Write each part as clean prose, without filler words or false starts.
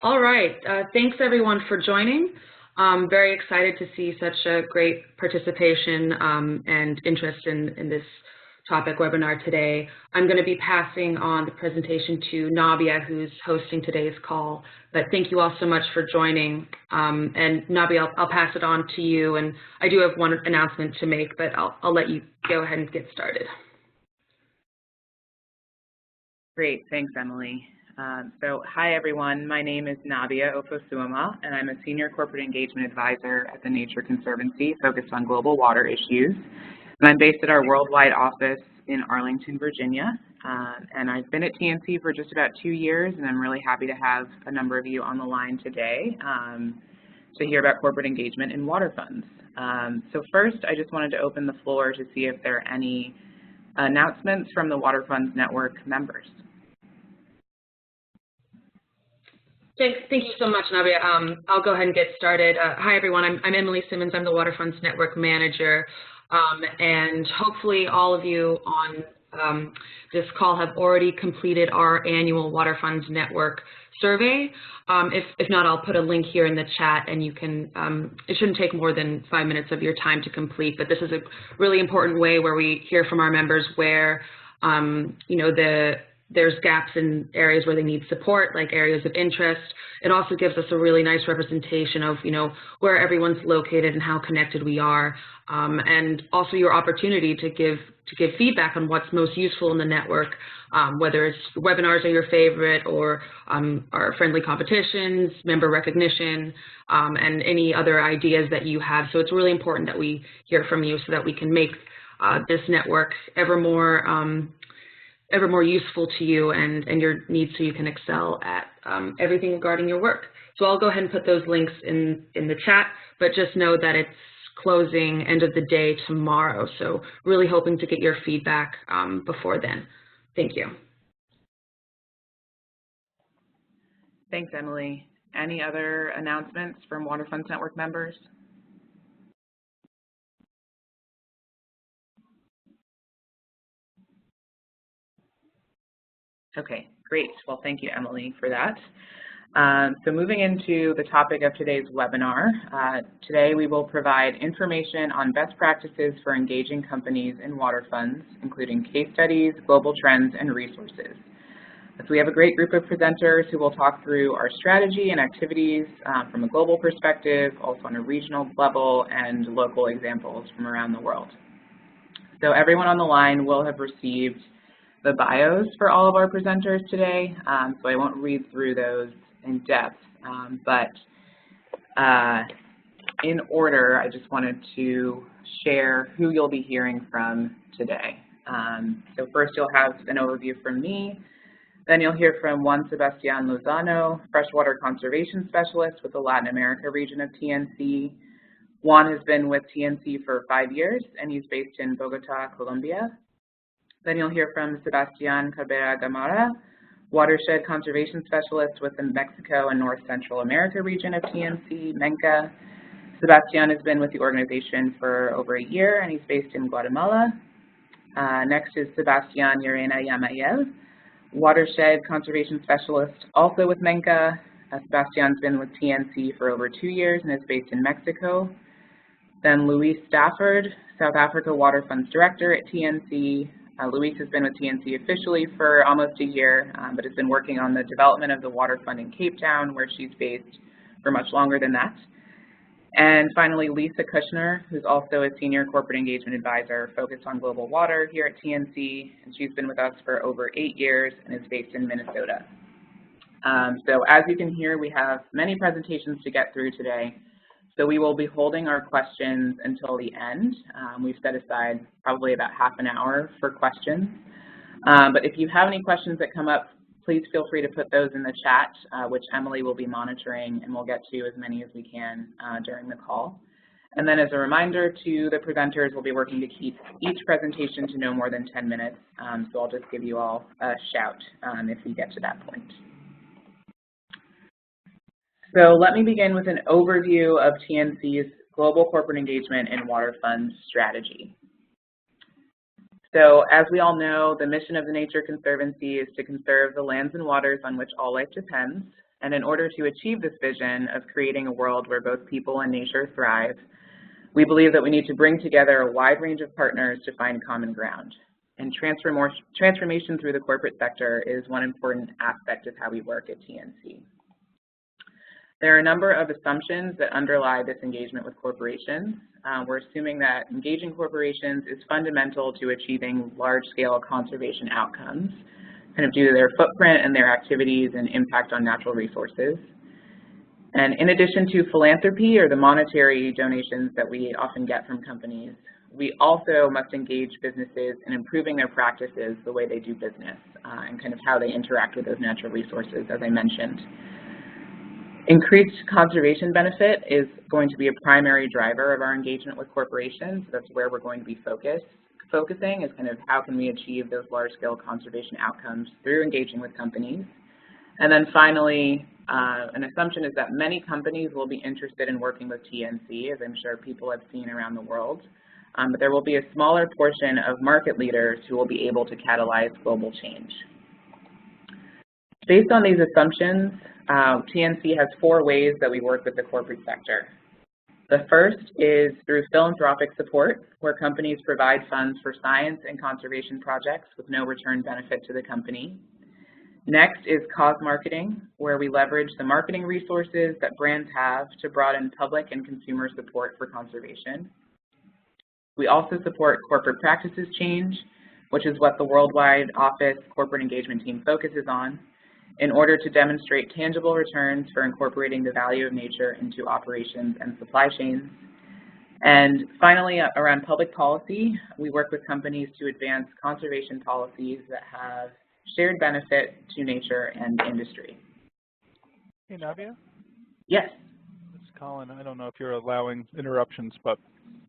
All right. Thanks, everyone, for joining. I'm very excited to see such a great participation and interest in this topic webinar today. I'm going to be passing on the presentation to Nabia, who's hosting today's call. But thank you all so much for joining. And Nabia, I'll pass it on to you. And I do have one announcement to make, but I'll let you go ahead and get started. Great, thanks, Emily. Hi everyone, my name is Nabia Ofosuama, and I'm a Senior Corporate Engagement Advisor at the Nature Conservancy focused on global water issues. And I'm based at our worldwide office in Arlington, Virginia. And I've been at TNC for just about 2 years, and I'm really happy to have a number of you on the line today to hear about corporate engagement in water funds. So first, I just wanted to open the floor to see if there are any announcements from the Water Funds Network members. Thank you so much, Nabia. I'll go ahead and get started. Hi, everyone. I'm Emily Simmons. I'm the Water Funds Network Manager. And hopefully all of you on this call have already completed our annual Water Funds Network survey. If not, I'll put a link here in the chat, and you can, it shouldn't take more than 5 minutes of your time to complete, but this is a really important way where we hear from our members where, there's gaps in areas where they need support, like areas of interest. It also gives us a really nice representation of, where everyone's located and how connected we are, and also your opportunity to give feedback on what's most useful in the network, whether it's webinars are your favorite or our friendly competitions, member recognition, and any other ideas that you have. So it's really important that we hear from you so that we can make this network ever more useful to you and your needs so you can excel at everything regarding your work. So I'll go ahead and put those links in the chat, but just know that it's closing end of the day tomorrow. So really hoping to get your feedback before then. Thank you. Thanks, Emily. Any other announcements from Water Funds Network members? Okay, great. Well, thank you, Emily, for that. So moving into the topic of today's webinar, today we will provide information on best practices for engaging companies in water funds, including case studies, global trends, and resources. So we have a great group of presenters who will talk through our strategy and activities from a global perspective, also on a regional level, and local examples from around the world. So everyone on the line will have received the bios for all of our presenters today, so I won't read through those in depth, but in order, I just wanted to share who you'll be hearing from today. So first you'll have an overview from me, then you'll hear from Juan Sebastian Lozano, Freshwater Conservation Specialist with the Latin America region of TNC. Juan has been with TNC for 5 years, and he's based in Bogota, Colombia. Then you'll hear from Sebastian Cabrera Gamara, Watershed Conservation Specialist with the Mexico and North Central America region of TNC, MENCA. Sebastian has been with the organization for over a year, and he's based in Guatemala. Next is Sebastian Llerena Yamayel, Watershed Conservation Specialist, also with MENCA. Sebastian's been with TNC for over 2 years and is based in Mexico. Then Luis Stafford, South Africa Water Funds Director at TNC. Luis has been with TNC officially for almost a year, but has been working on the development of the water fund in Cape Town, where she's based for much longer than that. And finally, Lisa Kushner, who's also a Senior Corporate Engagement Advisor focused on global water here at TNC, and she's been with us for over 8 years and is based in Minnesota. So as you can hear, we have many presentations to get through today. So we will be holding our questions until the end. We've set aside probably about half an hour for questions. But if you have any questions that come up, please feel free to put those in the chat, which Emily will be monitoring, and we'll get to as many as we can during the call. And then as a reminder to the presenters, we'll be working to keep each presentation to no more than 10 minutes. So I'll just give you all a shout if we get to that point. So let me begin with an overview of TNC's Global Corporate Engagement and Water Funds strategy. So as we all know, the mission of the Nature Conservancy is to conserve the lands and waters on which all life depends, And in order to achieve this vision of creating a world where both people and nature thrive, we believe that we need to bring together a wide range of partners to find common ground. And transformation through the corporate sector is one important aspect of how we work at TNC. There are a number of assumptions that underlie this engagement with corporations. We're assuming that engaging corporations is fundamental to achieving large-scale conservation outcomes, kind of due to their footprint and their activities and impact on natural resources. And in addition to philanthropy or the monetary donations that we often get from companies, we also must engage businesses in improving their practices, the way they do business, and kind of how they interact with those natural resources, as I mentioned. Increased conservation benefit is going to be a primary driver of our engagement with corporations. That's where we're going to be focusing is kind of how can we achieve those large-scale conservation outcomes through engaging with companies. And then finally, an assumption is that many companies will be interested in working with TNC, as I'm sure people have seen around the world. But there will be a smaller portion of market leaders who will be able to catalyze global change. Based on these assumptions, TNC has 4 ways that we work with the corporate sector. The first is through philanthropic support, where companies provide funds for science and conservation projects with no return benefit to the company. Next is cause marketing, where we leverage the marketing resources that brands have to broaden public and consumer support for conservation. We also support corporate practices change, which is what the Worldwide Office Corporate Engagement Team focuses on, in order to demonstrate tangible returns for incorporating the value of nature into operations and supply chains. And finally, around public policy, we work with companies to advance conservation policies that have shared benefit to nature and industry. Hey, Navia? Yes? It's Colin. I don't know if you're allowing interruptions, but...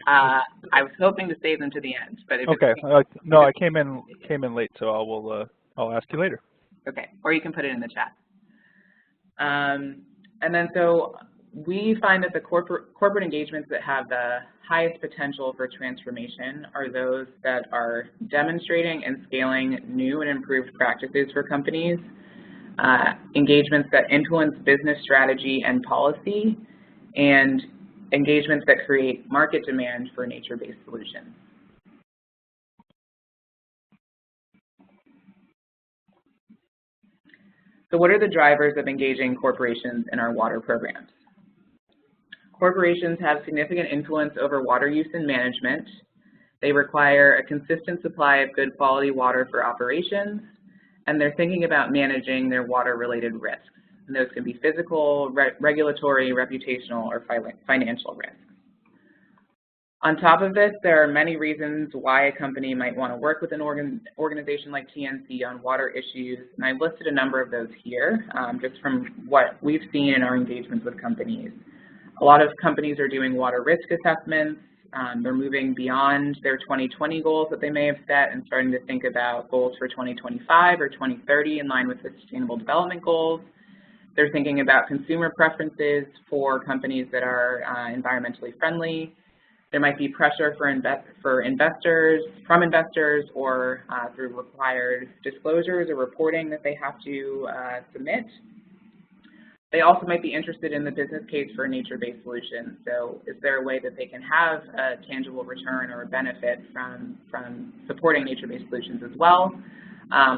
I was hoping to save them to the end, but if okay. No, I came in late, so I'll ask you later. Okay, or you can put it in the chat. And then so we find that the corporate engagements that have the highest potential for transformation are those that are demonstrating and scaling new and improved practices for companies, engagements that influence business strategy and policy, and engagements that create market demand for nature-based solutions. So what are the drivers of engaging corporations in our water programs? Corporations have significant influence over water use and management. They require a consistent supply of good quality water for operations, and they're thinking about managing their water-related risks. And those can be physical, regulatory, reputational, or financial risks. On top of this, there are many reasons why a company might want to work with an organization like TNC on water issues, and I've listed a number of those here, just from what we've seen in our engagements with companies. A lot of companies are doing water risk assessments. They're moving beyond their 2020 goals that they may have set and starting to think about goals for 2025 or 2030 in line with the Sustainable Development Goals. They're thinking about consumer preferences for companies that are environmentally friendly. There might be pressure from investors or through required disclosures or reporting that they have to submit. They also might be interested in the business case for a nature-based solution. So is there a way that they can have a tangible return or a benefit from supporting nature-based solutions as well?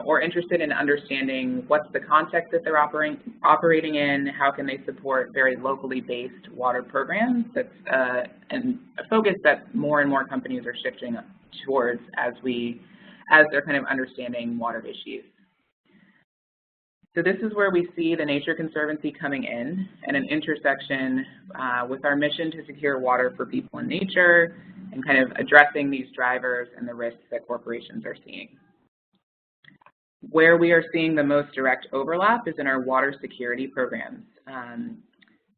Or interested in understanding what's the context that they're operating in, how can they support very locally based water programs. That's and a focus that more and more companies are shifting towards as they're kind of understanding water issues. So this is where we see the Nature Conservancy coming in at an intersection with our mission to secure water for people and nature and kind of addressing these drivers and the risks that corporations are seeing. Where we are seeing the most direct overlap is in our water security programs.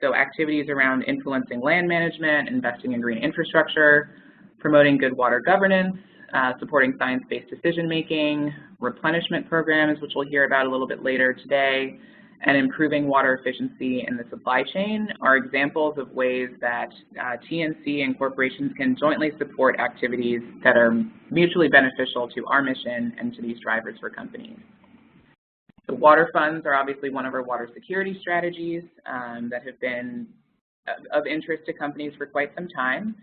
So activities around influencing land management, investing in green infrastructure, promoting good water governance, supporting science-based decision-making, replenishment programs, which we'll hear about a little bit later today, and improving water efficiency in the supply chain are examples of ways that TNC and corporations can jointly support activities that are mutually beneficial to our mission and to these drivers for companies. So water funds are obviously one of our water security strategies that have been of interest to companies for quite some time.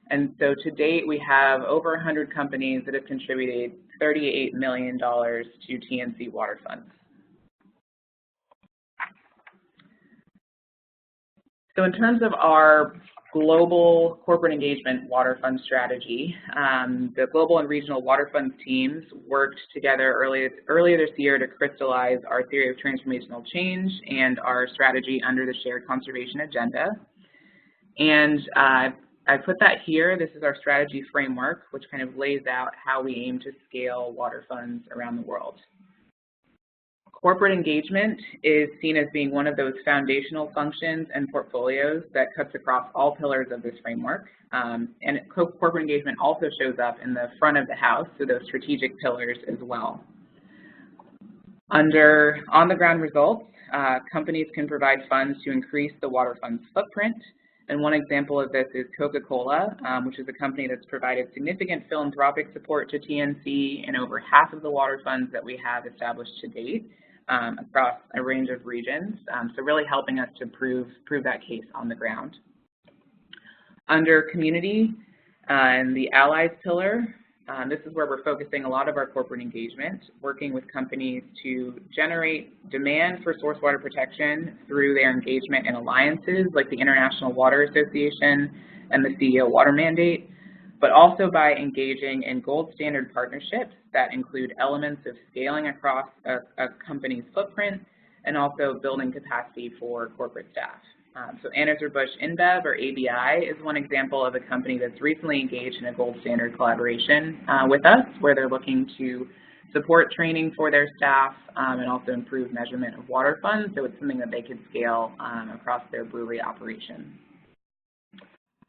And so to date, we have over 100 companies that have contributed $38 million to TNC water funds. So in terms of our global corporate engagement water fund strategy, the global and regional water funds teams worked together earlier this year to crystallize our theory of transformational change and our strategy under the shared conservation agenda. And I put that here. This is our strategy framework, which kind of lays out how we aim to scale water funds around the world. Corporate engagement is seen as being one of those foundational functions and portfolios that cuts across all pillars of this framework. And corporate engagement also shows up in the front of the house, so those strategic pillars as well. Under on-the-ground results, companies can provide funds to increase the water fund's footprint. And one example of this is Coca-Cola, which is a company that's provided significant philanthropic support to TNC in over half of the water funds that we have established to date across a range of regions. So really helping us to prove that case on the ground. Under community and the allies pillar, this is where we're focusing a lot of our corporate engagement, working with companies to generate demand for source water protection through their engagement in alliances like the International Water Association and the CEO Water Mandate, but also by engaging in gold standard partnerships that include elements of scaling across a company's footprint and also building capacity for corporate staff. So Anheuser-Busch InBev, or ABI, is one example of a company that's recently engaged in a gold standard collaboration with us, where they're looking to support training for their staff and also improve measurement of water funds, so it's something that they could scale across their brewery operation.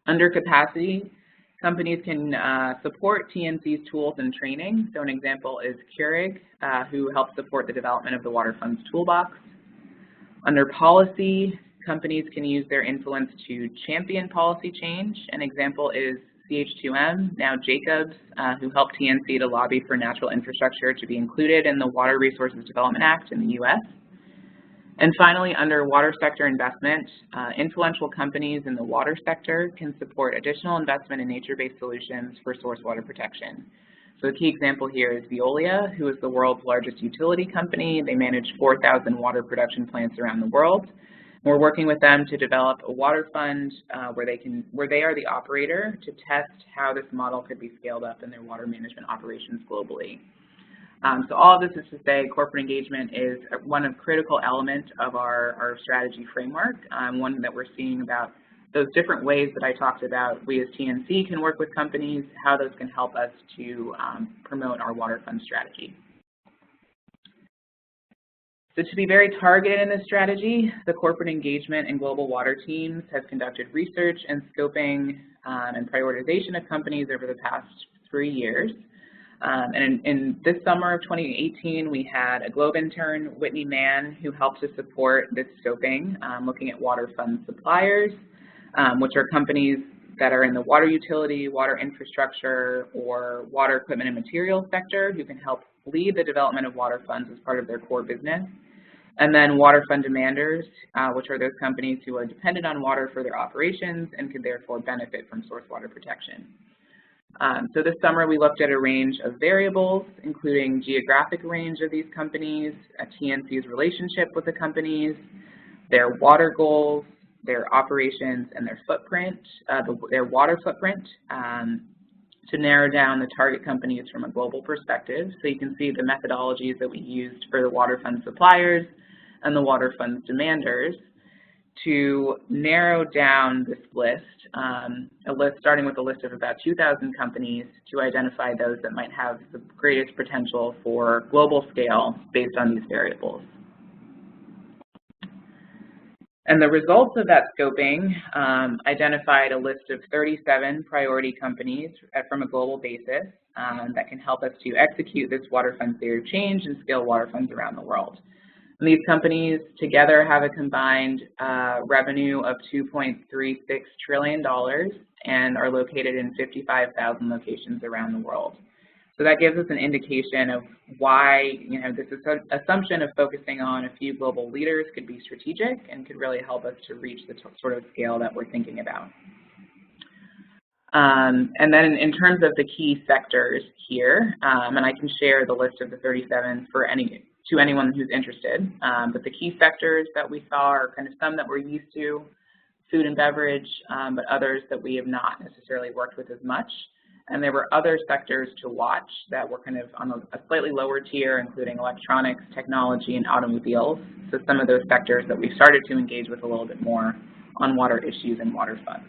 Under capacity, companies can support TNC's tools and training. So an example is Keurig, who helps support the development of the Water Funds Toolbox. Under policy, companies can use their influence to champion policy change. An example is CH2M, now Jacobs, who helped TNC to lobby for natural infrastructure to be included in the Water Resources Development Act in the U.S. And finally, under water sector investment, influential companies in the water sector can support additional investment in nature-based solutions for source water protection. So a key example here is Veolia, who is the world's largest utility company. They manage 4,000 water production plants around the world. We're working with them to develop a water fund where they are the operator to test how this model could be scaled up in their water management operations globally. So all of this is to say corporate engagement is one of critical elements of our strategy framework, one that we're seeing about those different ways that I talked about. We as TNC can work with companies, how those can help us to promote our water fund strategy. So to be very targeted in this strategy, the corporate engagement and global water teams have conducted research and scoping and prioritization of companies over the past 3 years. And in this summer of 2018, we had a Globe intern, Whitney Mann, who helped to support this scoping, looking at water fund suppliers, which are companies that are in the water utility, water infrastructure, or water equipment and materials sector who can help lead the development of water funds as part of their core business. And then water fund demanders, which are those companies who are dependent on water for their operations and could therefore benefit from source water protection. So this summer we looked at a range of variables, including geographic range of these companies, TNC's relationship with the companies, their water goals, their operations, and their footprint, their water footprint, to narrow down the target companies from a global perspective. So you can see the methodologies that we used for the water fund suppliers and the water fund demanders to narrow down this list, starting with a list of about 2,000 companies to identify those that might have the greatest potential for global scale based on these variables. And the results of that scoping identified a list of 37 priority companies from a global basis that can help us to execute this water fund theory of change and scale water funds around the world. And these companies together have a combined revenue of $2.36 trillion and are located in 55,000 locations around the world. So that gives us an indication of why, this assumption of focusing on a few global leaders could be strategic and could really help us to reach the sort of scale that we're thinking about. And then in terms of the key sectors here, and I can share the list of the 37 to anyone who's interested, but the key sectors that we saw are kind of some that we're used to, food and beverage, but others that we have not necessarily worked with as much. And there were other sectors to watch that were kind of on a slightly lower tier, including electronics, technology, and automobiles. So some of those sectors that we've started to engage with a little bit more on water issues and water funds.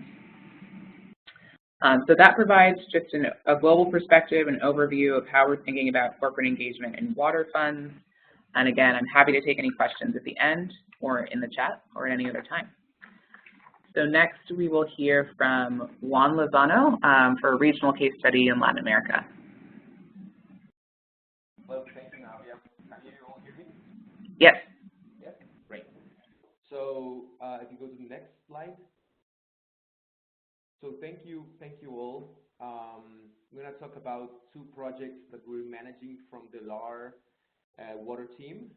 So that provides just a global perspective and overview of how we're thinking about corporate engagement in water funds. And again, I'm happy to take any questions at the end or in the chat or at any other time. So next we will hear from Juan Lozano for a regional case study in Latin America. Well, thank you, Navia. Can you all hear me? Yes. Yes, great. So if you go to the next slide. So thank you all. I'm going to talk about two projects that we're managing from the LAR water team.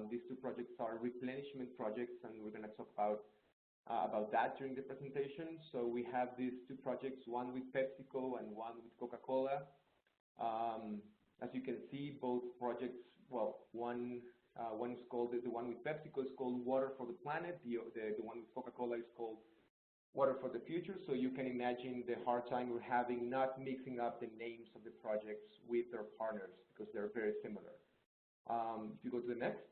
These two projects are replenishment projects, and we're going to talk about that during the presentation. So we have these two projects, one with PepsiCo and one with Coca-Cola. As you can see, both projects, well, one is called, the one with PepsiCo is called Water for the Planet. The one with Coca-Cola is called Water for the Future. So you can imagine the hard time we're having not mixing up the names of the projects with their partners because they're very similar. If you go to the next.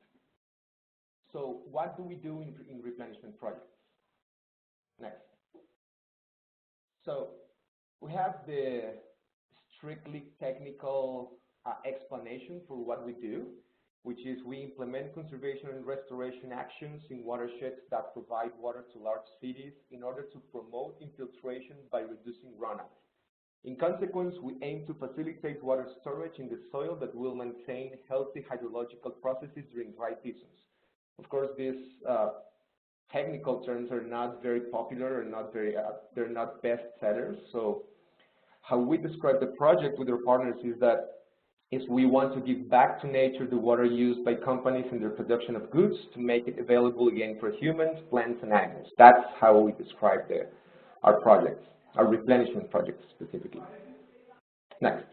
So what do we do in replenishment projects? Next. So we have the strictly technical explanation for what we do, which is we implement conservation and restoration actions in watersheds that provide water to large cities in order to promote infiltration by reducing runoff. In consequence, we aim to facilitate water storage in the soil that will maintain healthy hydrological processes during dry seasons. Of course, these technical terms are not very popular and they're not best sellers. So how we describe the project with our partners is we want to give back to nature the water used by companies in their production of goods to make it available again for humans, plants, and animals. That's how we describe our projects, our replenishment projects specifically. Next.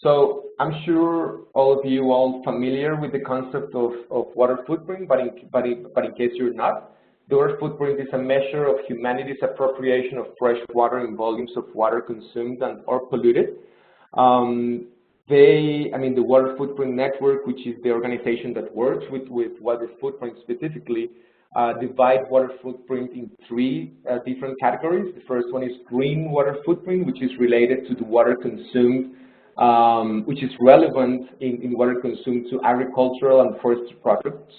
So I'm sure all of you are familiar with the concept of water footprint, but in case you're not, the water footprint is a measure of humanity's appropriation of fresh water in volumes of water consumed or polluted. The Water Footprint Network, which is the organization that works with water footprint specifically, divide water footprint in three different categories. The first one is green water footprint, which is related to the water consumed, which is relevant in water consumed to agricultural and forestry products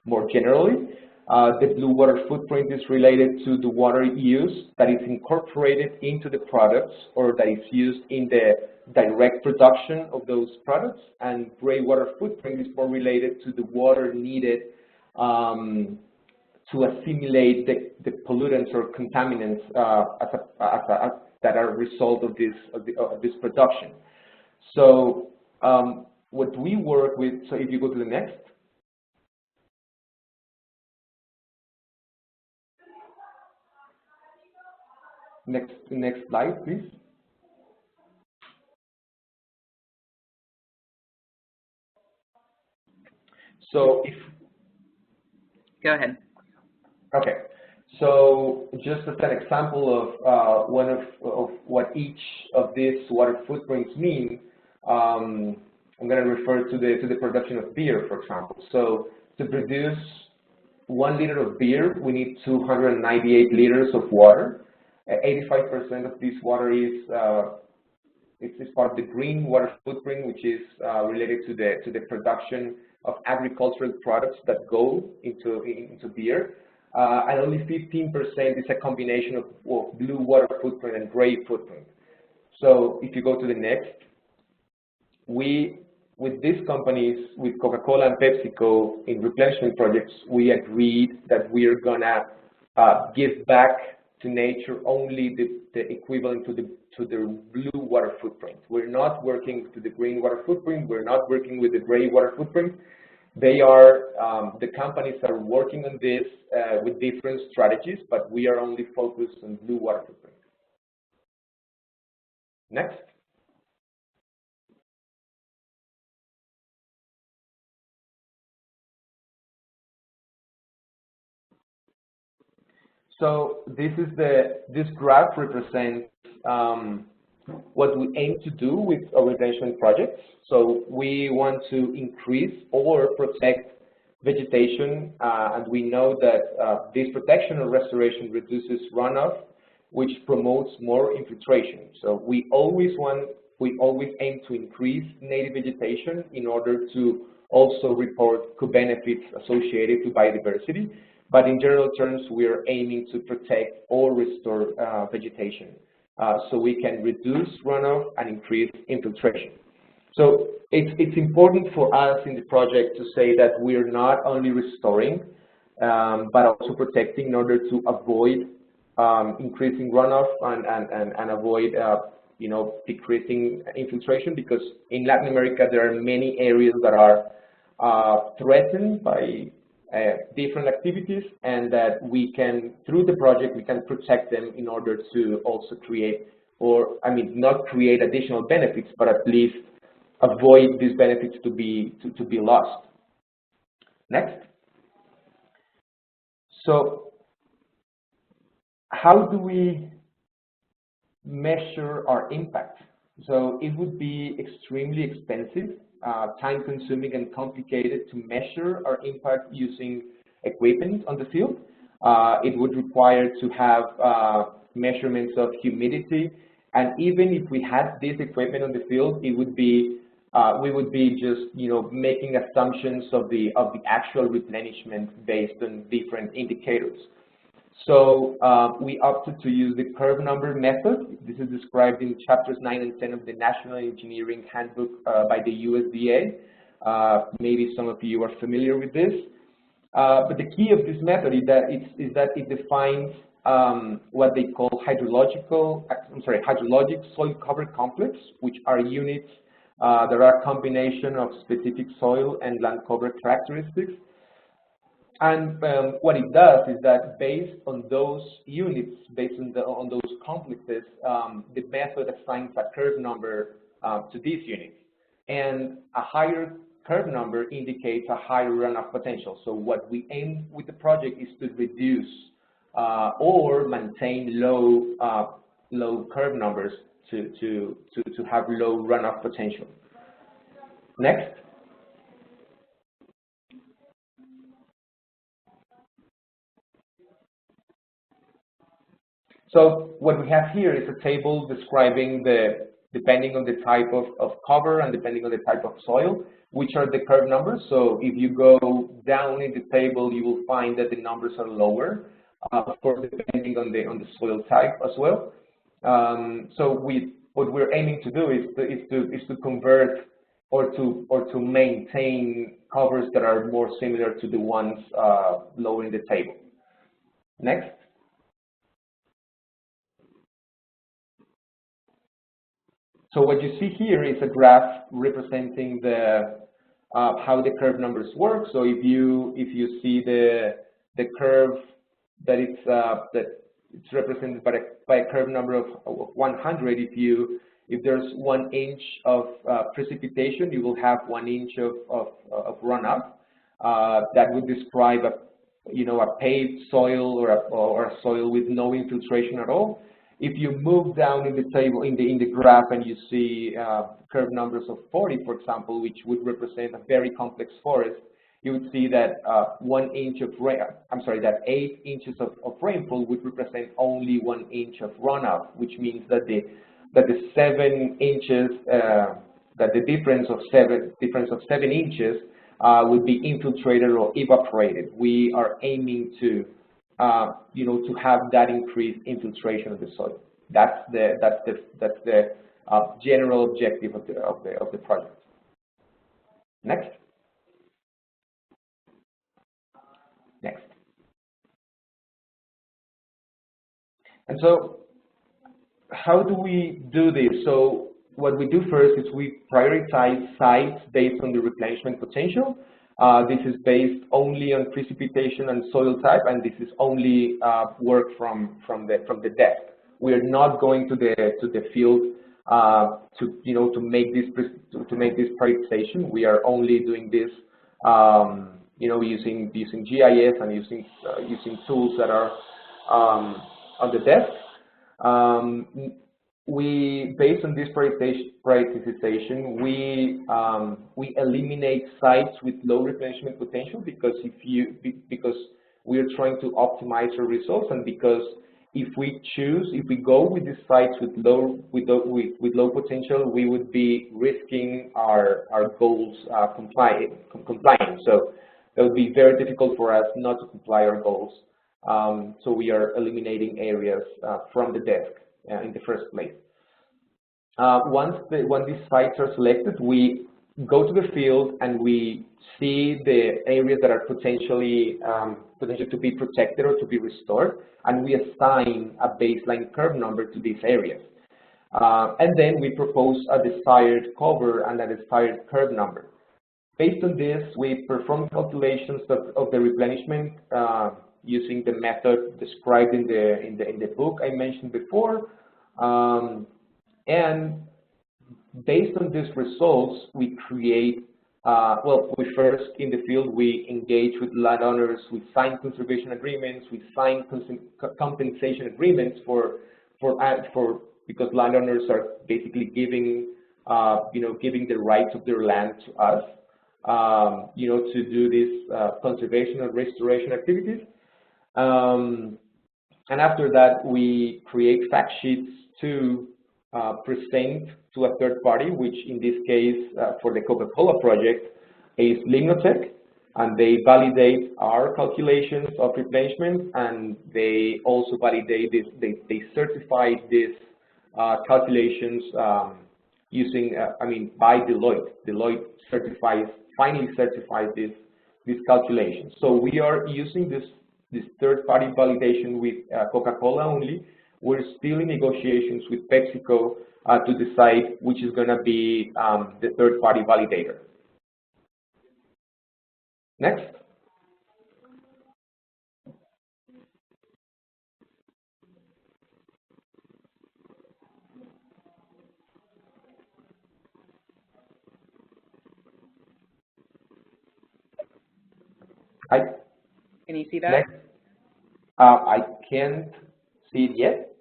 more generally. The blue water footprint is related to the water use that is incorporated into the products or that is used in the direct production of those products. And gray water footprint is more related to the water needed to assimilate the pollutants or contaminants that are a result of this production. So what we work with, so if you go to the next. Next slide, please. So if Go ahead. Okay. So just as an example of one of what each of these water footprints mean, I'm going to refer to the production of beer, for example. So to produce 1 liter of beer, we need 298 liters of water. 85% of this water is part of the green water footprint, which is related to the production of agricultural products that go into beer. And only 15% is a combination of blue water footprint and gray footprint. So if you go to the next, with these companies, with Coca-Cola and PepsiCo in replenishment projects, we agreed that we are gonna give back to nature only the equivalent to the blue water footprint. We're not working to the green water footprint. We're not working with the gray water footprint. They are, the companies are working on this with different strategies, but we are only focused on blue water footprint. Next. So this graph represents what we aim to do with our replenishment projects. So we want to increase or protect vegetation, and we know that this protection or restoration reduces runoff, which promotes more infiltration. So we always aim to increase native vegetation in order to also report co-benefits associated to biodiversity. But in general terms, we are aiming to protect or restore vegetation so we can reduce runoff and increase infiltration. So it's important for us in the project to say that we are not only restoring, but also protecting in order to avoid increasing runoff and avoid decreasing infiltration, because in Latin America there are many areas that are threatened by different activities, and that we can, through the project, we can protect them in order to also create, or I mean, not create additional benefits, but at least avoid these benefits to be lost. Next. So, how do we measure our impact? So it would be extremely expensive, time-consuming and complicated to measure our impact using equipment on the field. It would require to have measurements of humidity, and even if we had this equipment on the field, it would be we would be just making assumptions of the actual replenishment based on different indicators. So we opted to use the curve number method. This is described in chapters 9 and 10 of the National Engineering Handbook by the USDA. Maybe some of you are familiar with this. But the key of this method is that it defines what they call hydrologic soil cover complex, which are units that are a combination of specific soil and land cover characteristics. And what it does is that based on those units, based on those complexes, the method assigns a curve number to these units. And a higher curve number indicates a higher runoff potential. So what we aim with the project is to reduce or maintain low curve numbers to have low runoff potential. Next. So what we have here is a table describing depending on the type of cover and depending on the type of soil, which are the curve numbers. So if you go down in the table, you will find that the numbers are lower, of course, depending on the soil type as well. So what we're aiming to do is to convert or to maintain covers that are more similar to the ones lower in the table. Next. So what you see here is a graph representing how the curve numbers work. So if you see the curve that it's represented by a curve number of 100, if there's 1 inch of precipitation, you will have 1 inch of runoff. That would describe a paved soil or a soil with no infiltration at all. If you move down in the table, in the graph, and you see curve numbers of 40, for example, which would represent a very complex forest, you would see that 1 inch of that 8 inches of rainfall would represent only 1 inch of runoff, which means that the 7 inches, that the difference of 7 inches would be infiltrated or evaporated. We are aiming to to have that increased infiltration of the soil. That's the general objective of the project. Next. Next. And so how do we do this? So what we do first is we prioritize sites based on the replenishment potential. This is based only on precipitation and soil type, and this is only work from the desk. We are not going to the field to make this prioritization. We are only doing this using GIS and using tools that are on the desk. Based on this prioritization, we eliminate sites with low replenishment potential because we are trying to optimize our results, and because if we go with the sites with low potential, we would be risking our goals complying. So that would be very difficult for us not to comply our goals. So we are eliminating areas from the desk in the first place. When these sites are selected, we go to the field and we see the areas that are potentially to be protected or to be restored, and we assign a baseline curve number to these areas. And then we propose a desired cover and a desired curve number. Based on this, we perform calculations of the replenishment using the method described in the book I mentioned before. And based on these results, we create, we first in the field, we engage with landowners, we sign conservation agreements, we sign compensation agreements because landowners are basically giving the rights of their land to us, to do these conservation and restoration activities. And after that, we create fact sheets to present to a third party, which in this case, for the Coca-Cola project, is Lignotech, and they validate our calculations of replenishment, and they also validate this. They certify these calculations using, by Deloitte. Deloitte finally certifies these calculations. So we are using this third-party validation with Coca-Cola only. We're still in negotiations with PepsiCo to decide which is going to be the third-party validator. Next. Can you see that? Next. I can't see it yet.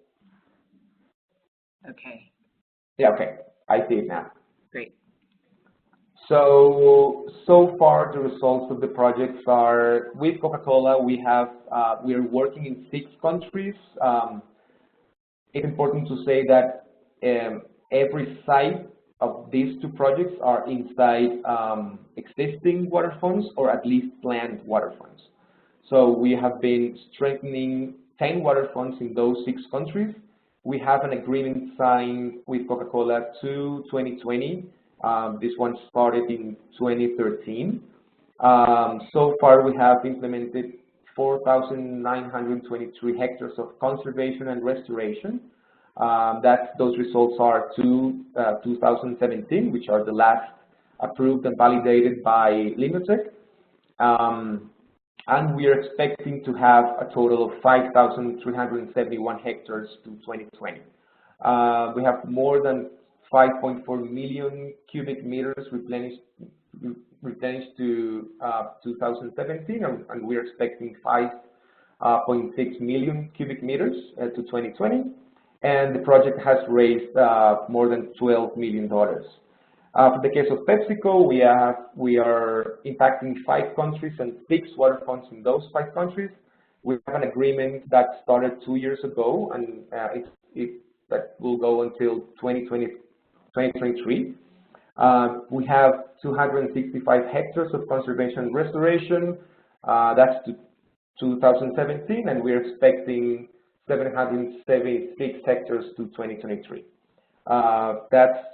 Okay. Yeah, okay. I see it now. Great. So far the results of the projects are, with Coca-Cola, we are working in 6 countries. It's important to say that every site of these 2 projects are inside existing water funds or at least planned water funds. So we have been strengthening 10 water funds in those 6 countries. We have an agreement signed with Coca-Cola to 2020. This one started in 2013. So far, we have implemented 4,923 hectares of conservation and restoration. Those results are to 2017, which are the last approved and validated by Lignotech. And we are expecting to have a total of 5,371 hectares to 2020. We have more than 5.4 million cubic meters replenished to 2017, and we are expecting 5.6 million cubic meters to 2020. And the project has raised more than $12 million. For the case of PepsiCo, we are impacting 5 countries and 6 water funds in those 5 countries. We have an agreement that started 2 years ago, and that will go until 2023. We have 265 hectares of conservation and restoration. That's to 2017, and we're expecting 776 hectares to 2023. That's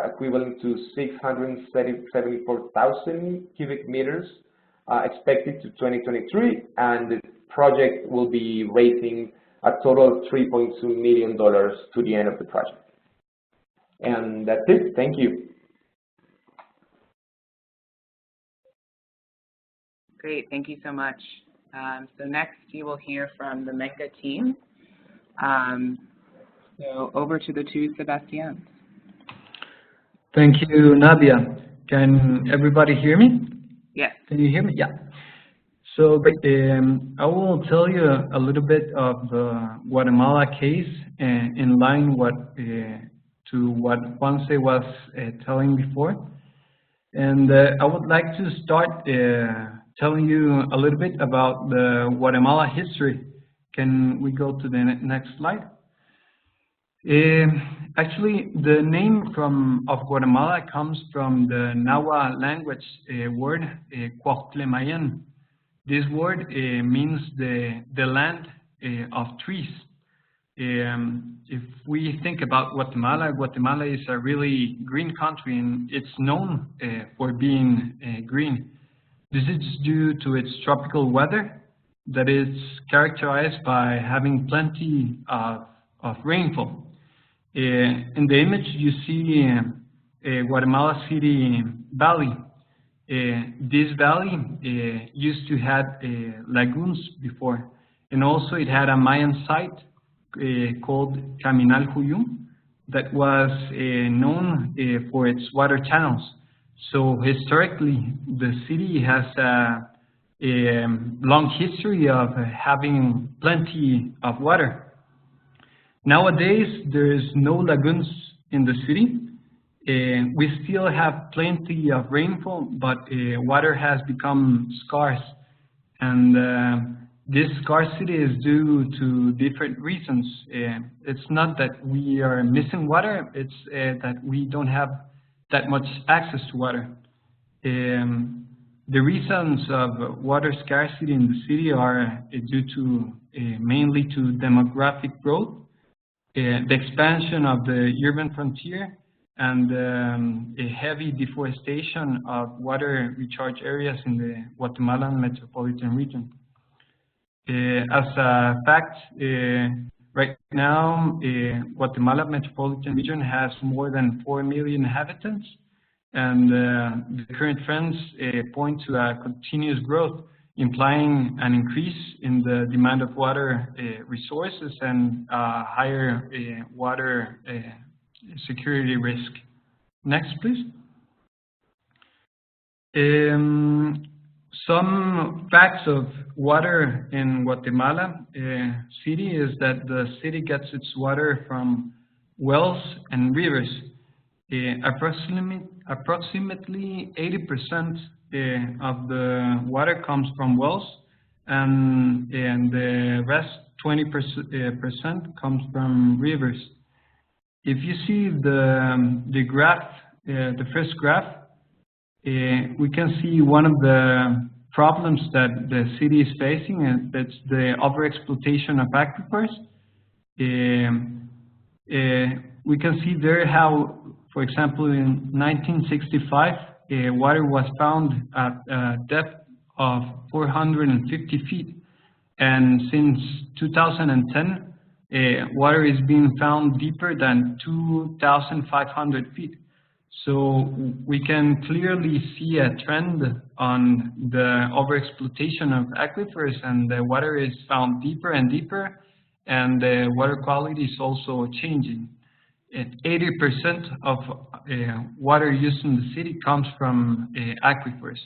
equivalent to 674,000 cubic meters expected to 2023, and the project will be raising a total of $3.2 million to the end of the project. And that's it. Thank you. Great, thank you so much. So next you will hear from the Menga team. So over to the two Sebastians. Thank you, Nadia. Can everybody hear me? Yes. Can you hear me? Yeah. So I will tell you a little bit of the Guatemala case in line to what Juanse was telling before. And I would like to start telling you a little bit about the Guatemala history. Can we go to the next slide? Actually, the name of Guatemala comes from the Nahua language word Cuauhtlemayan. This word means the land of trees. If we think about Guatemala, Guatemala is a really green country, and it's known for being green. This is due to its tropical weather that is characterized by having plenty of rainfall. In the image, you see Guatemala City Valley. This valley used to have lagoons before, and also it had a Mayan site called Caminal Huyum that was known for its water channels. So historically, the city has a long history of having plenty of water. Nowadays, there is no lagoons in the city. We still have plenty of rainfall, but water has become scarce. And this scarcity is due to different reasons. It's not that we are missing water, it's that we don't have that much access to water. The reasons of water scarcity in the city are due to mainly to demographic growth, the expansion of the urban frontier, and a heavy deforestation of water recharge areas in the Guatemalan metropolitan region. As a fact, right now, Guatemala metropolitan region has more than 4 million inhabitants, and the current trends point to a continuous growth, implying an increase in the demand of water resources and higher water security risk. Next, please. Some facts of water in Guatemala City is that the city gets its water from wells and rivers. Approximately 80% of the water comes from wells, and the rest 20% comes from rivers. If you see the graph, the first graph, we can see one of the problems that the city is facing, and that's the overexploitation of aquifers. We can see there how, for example, in 1965, water was found at a depth of 450 feet, and since 2010, water is being found deeper than 2,500 feet. So we can clearly see a trend on the overexploitation of aquifers, and the water is found deeper and deeper, and the water quality is also changing. 80% of water used in the city comes from aquifers.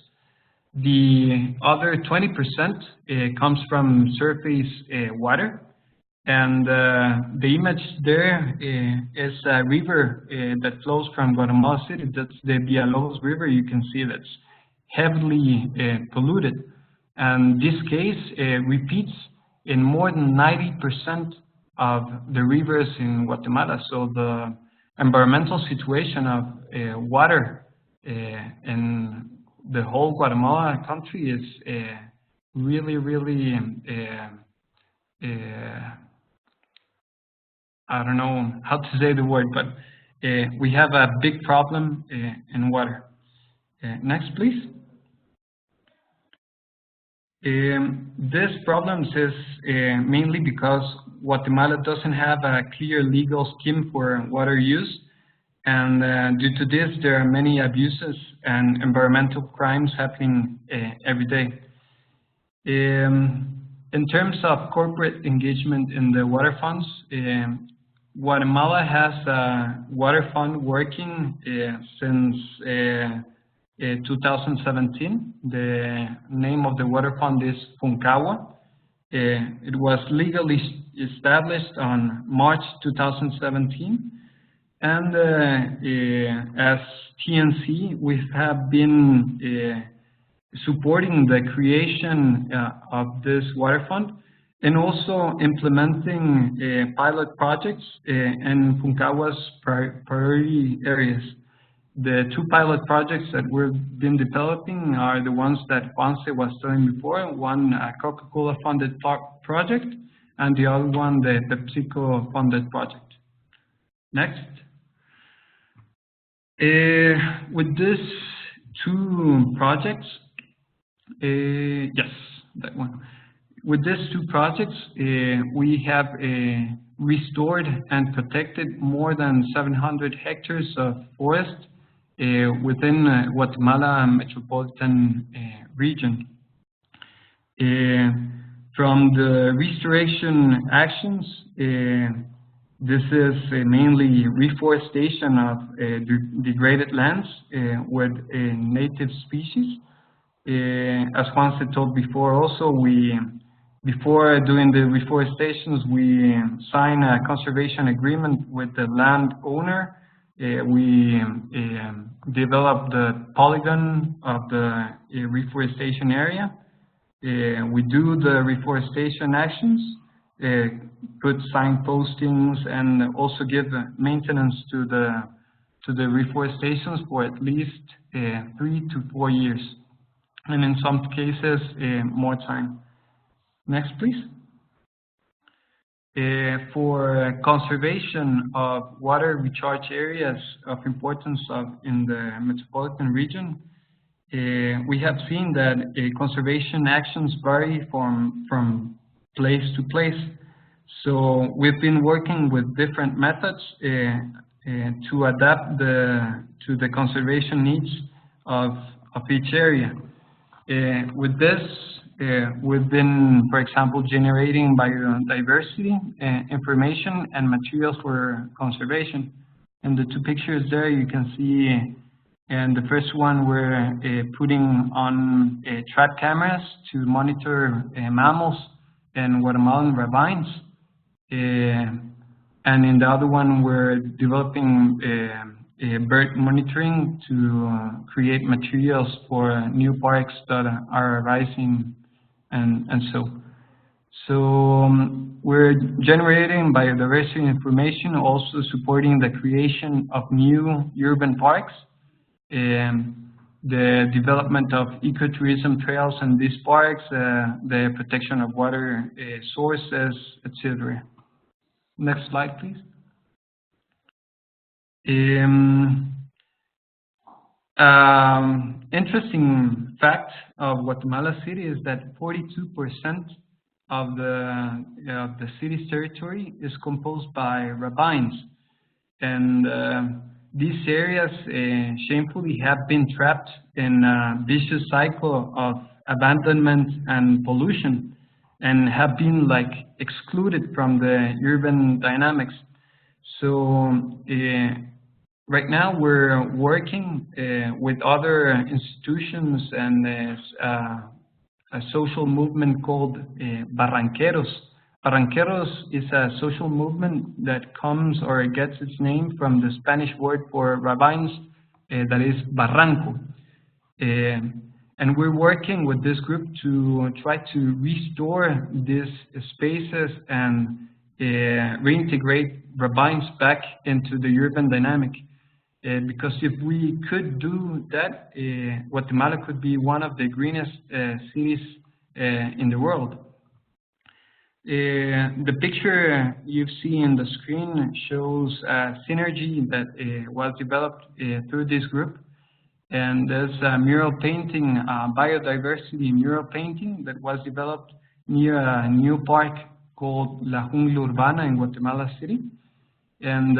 The other 20% comes from surface water. And the image there is a river that flows from Guatemala City. That's the Villalobos River. You can see that's heavily polluted. And this case repeats in more than 90% of the rivers in Guatemala. So the environmental situation of water in the whole Guatemala country is really, really I don't know how to say the word, but we have a big problem in water. Next, please. This problems is mainly because Guatemala doesn't have a clear legal scheme for water use, and due to this, there are many abuses and environmental crimes happening every day. In terms of corporate engagement in the water funds, Guatemala has a water fund working since 2017. The name of the water fund is FUNCAWA. It was legally established on March 2017. And as TNC, we have been supporting the creation of this water fund and also implementing pilot projects in FUNCAWA's priority areas. The two pilot projects that we've been developing are the ones that Juanse was telling before, one a Coca-Cola funded project and the other one the PepsiCo funded project. Next. With these two projects, yes, that one. With these two projects, we have restored and protected more than 700 hectares of forest within Guatemala metropolitan region. From the restoration actions, this is mainly reforestation of degraded lands with native species. As Juan said told before, also before doing the reforestations, we sign a conservation agreement with the landowner. We develop the polygon of the reforestation area. We do the reforestation actions, put sign postings, and also give maintenance to the reforestations for at least 3 to 4 years, and in some cases more time. Next, please. For conservation of water recharge areas of importance in the metropolitan region, we have seen that conservation actions vary from place to place. So we've been working with different methods to adapt to the conservation needs of each area. With this, we've been, for example, generating biodiversity information and materials for conservation. In the two pictures there, you can see, and the first one, we're putting on trap cameras to monitor mammals and Guatemalan ravines. And in the other one, we're developing bird monitoring to create materials for new parks that are arising, and so. We're generating biodiversity information, also supporting the creation of new urban parks, the development of ecotourism trails in these parks, the protection of water sources, etc. Next slide, please. Interesting fact of Guatemala City is that 42% of the city's territory is composed by ravines, and these areas shamefully have been trapped in a vicious cycle of abandonment and pollution, and have been like excluded from the urban dynamics. So right now we're working with other institutions and a social movement called Barranqueros. Barranqueros is a social movement that comes or gets its name from the Spanish word for ravines, that is barranco. And we're working with this group to try to restore these spaces and reintegrate ravines back into the urban dynamic. Because if we could do that, Guatemala could be one of the greenest cities in the world. The picture you see in the screen shows a synergy that was developed through this group. And there's a mural painting, biodiversity mural painting that was developed near a new park called La Jungla Urbana in Guatemala City. And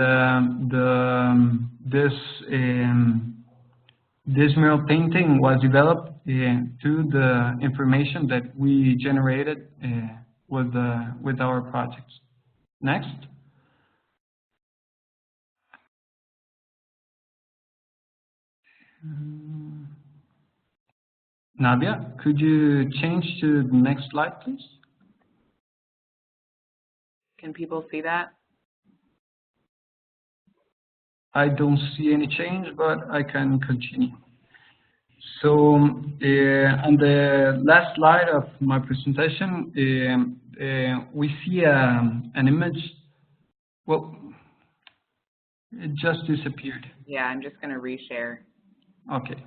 this mural painting was developed through the information that we generated with our projects. Next. Nadia, could you change to the next slide, please? Can people see that? I don't see any change, but I can continue. So on the last slide of my presentation, we see an image. Well, it just disappeared. Yeah, I'm just going to reshare. Okay.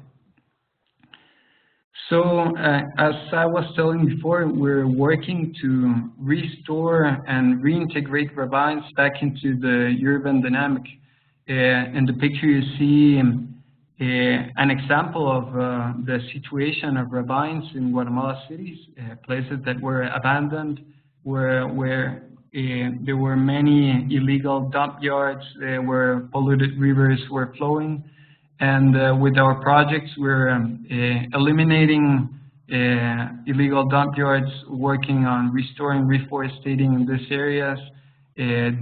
So as I was telling before, we're working to restore and reintegrate ravines back into the urban dynamic. In the picture you see an example of the situation of ravines in Guatemala cities, places that were abandoned, where there were many illegal dump yards, where polluted rivers were flowing. And with our projects, we're eliminating illegal dump yards, working on restoring, reforestating in these areas,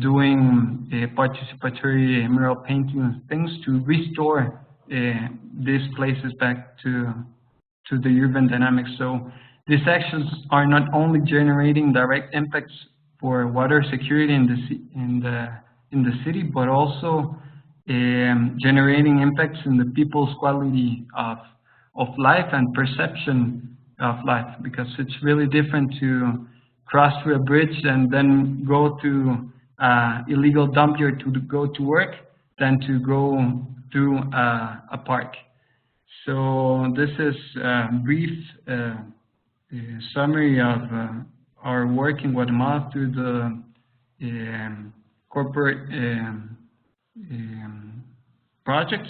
doing participatory mural painting things to restore these places back to the urban dynamics. So these actions are not only generating direct impacts for water security in the city, but also generating impacts in the people's quality of life and perception of life, because it's really different to cross through a bridge and then go to illegal dump yard to go to work than to go through a park. So this is a brief summary of our work in Guatemala through the corporate projects.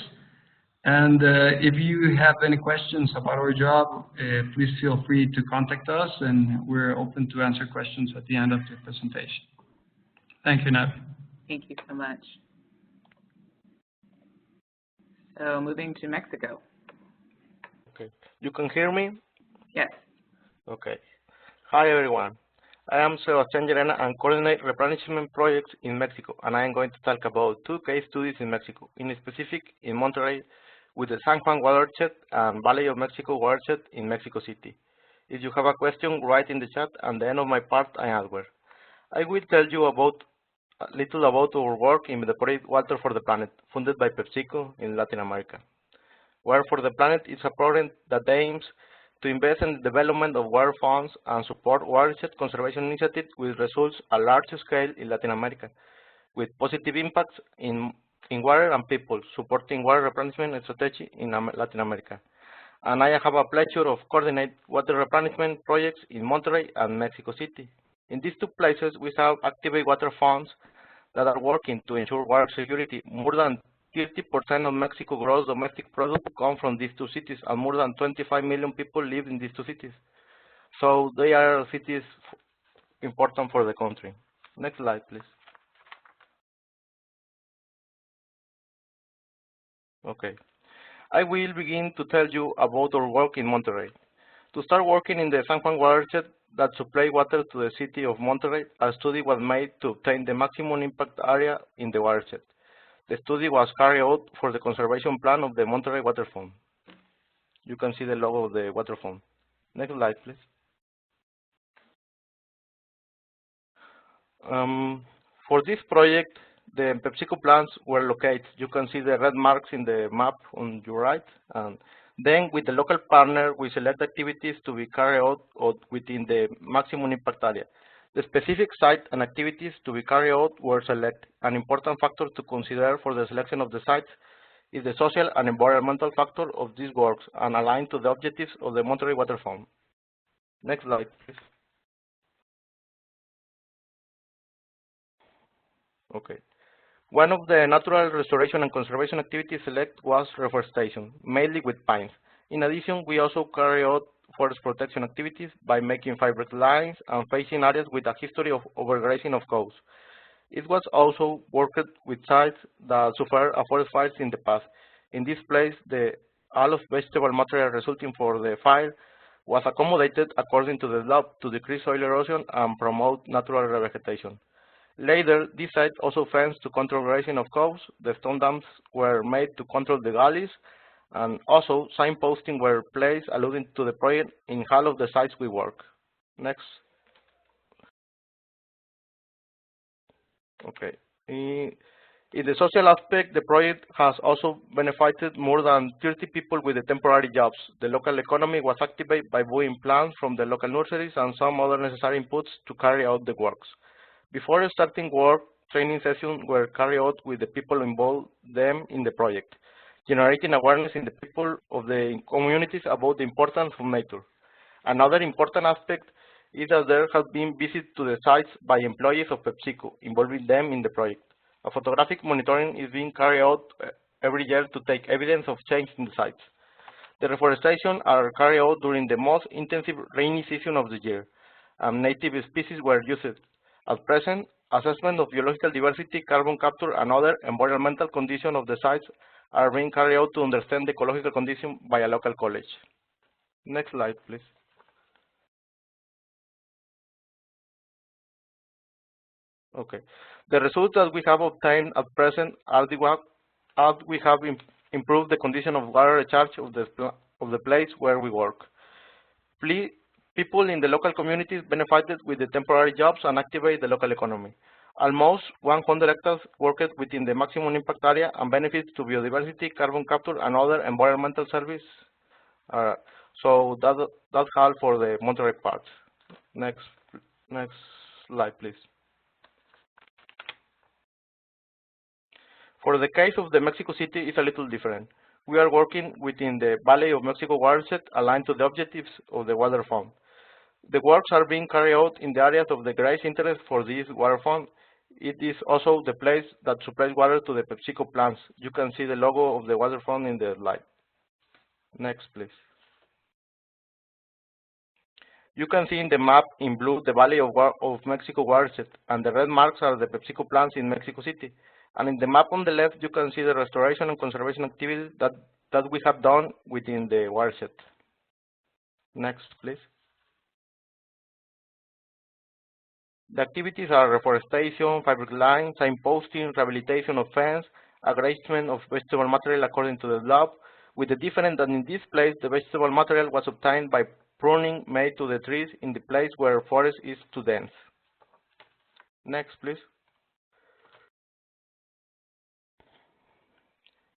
And if you have any questions about our job, please feel free to contact us, and we're open to answer questions at the end of the presentation. Thank you, Navi. Thank you so much. So moving to Mexico. Okay. You can hear me? Yes. Okay. Hi, everyone. I am Sebastián Llerena and coordinate replenishment projects in Mexico, and I am going to talk about 2 case studies in Mexico, in specific in Monterrey with the San Juan watershed and Valley of Mexico watershed in Mexico City. If you have a question, write in the chat, and at the end of my part, I answer. I will tell you a little about our work in the project Water for the Planet, funded by PepsiCo in Latin America. Water for the Planet is a program that aims to invest in the development of water funds and support watershed conservation initiatives with results at large scale in Latin America, with positive impacts in water and people, supporting water replenishment strategy in Latin America. And I have a pleasure of coordinate water replenishment projects in Monterrey and Mexico City. In these 2 places, we have activate water funds that are working to ensure water security. More than 30% of Mexico's gross domestic product come from these 2 cities, and more than 25 million people live in these 2 cities. So they are cities important for the country. Next slide, please. Okay. I will begin to tell you about our work in Monterrey. To start working in the San Juan watershed that supply water to the city of Monterrey, a study was made to obtain the maximum impact area in the watershed. The study was carried out for the conservation plan of the Monterrey Water Fund. You can see the logo of the water fund. Next slide, please. For this project, the PepsiCo plants were located. You can see the red marks in the map on your right. And then with the local partner, we select activities to be carried out within the maximum impact area. The specific site and activities to be carried out were selected. An important factor to consider for the selection of the sites is the social and environmental factor of these works and aligned to the objectives of the Monterrey Water Fund. Next slide, please. Okay. One of the natural restoration and conservation activities selected was reforestation, mainly with pines. In addition, we also carry out forest protection activities by making fiber lines and facing areas with a history of overgrazing of cows. It was also worked with sites that suffered a forest fires in the past. In this place, the all of vegetable material resulting for the fire was accommodated according to the law to decrease soil erosion and promote natural revegetation. Later, these sites also fenced to control grazing of cows. The stone dams were made to control the gullies, and also signposting were placed alluding to the project in all of the sites we work. Next. Okay. In the social aspect, the project has also benefited more than 30 people with the temporary jobs. The local economy was activated by buying plants from the local nurseries and some other necessary inputs to carry out the works. Before starting work, training sessions were carried out with the people involved them in the project, generating awareness in the people of the communities about the importance of nature. Another important aspect is that there has been visits to the sites by employees of PepsiCo, involving them in the project. A photographic monitoring is being carried out every year to take evidence of change in the sites. The reforestation are carried out during the most intensive rainy season of the year, and native species were used. At present, assessment of biological diversity, carbon capture, and other environmental conditions of the sites are being carried out to understand the ecological condition by a local college. Next slide, please. Okay. The results that we have obtained at present are as we have improved the condition of water recharge of the place where we work. People in the local communities benefited with the temporary jobs and activate the local economy. Almost 100 hectares worked within the maximum impact area and benefits to biodiversity, carbon capture, and other environmental service. So that's all for the Monterey part. Next slide, please. For the case of the Mexico City, it's a little different. We are working within the Valley of Mexico watershed aligned to the objectives of the water fund. The works are being carried out in the areas of the greatest interest for this water fund. It is also the place that supplies water to the PepsiCo plants. You can see the logo of the water fund in the slide. Next, please. You can see in the map in blue the Valley of Mexico watershed, and the red marks are the PepsiCo plants in Mexico City. And in the map on the left, you can see the restoration and conservation activities that we have done within the watershed. Next, please. The activities are reforestation, fiber line, signposting, rehabilitation of fence, arrangement of vegetable material according to the law, with the difference that in this place the vegetable material was obtained by pruning made to the trees in the place where forest is too dense. Next, please.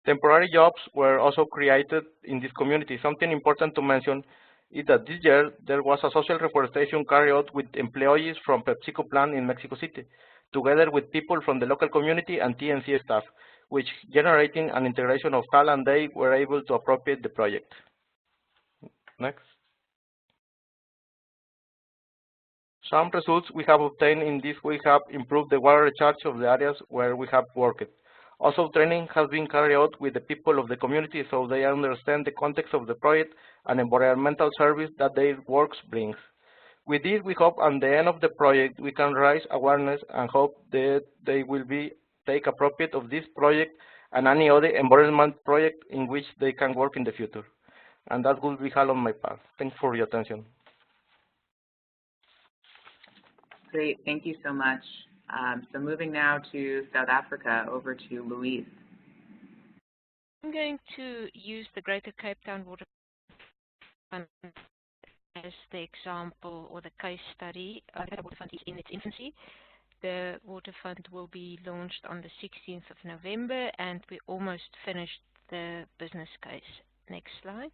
Temporary jobs were also created in this community. Something important to mention is that this year there was a social reforestation carried out with employees from PepsiCo plant in Mexico City, together with people from the local community and TNC staff, which generating an integration of tal, and they were able to appropriate the project. Next. Some results we have obtained in this we have improved the water recharge of the areas where we have worked. Also, training has been carried out with the people of the community so they understand the context of the project and environmental service that their works brings. With this, we hope at the end of the project we can raise awareness and hope that they will take appropriate of this project and any other environment project in which they can work in the future. And that will be all on my part. Thanks for your attention. Great, thank you so much. So moving now to South Africa, over to Louise. I'm going to use the Greater Cape Town Water Fund as the example or the case study. The water fund is in its infancy. The water fund will be launched on the 16th of November, and we almost finished the business case. Next slide.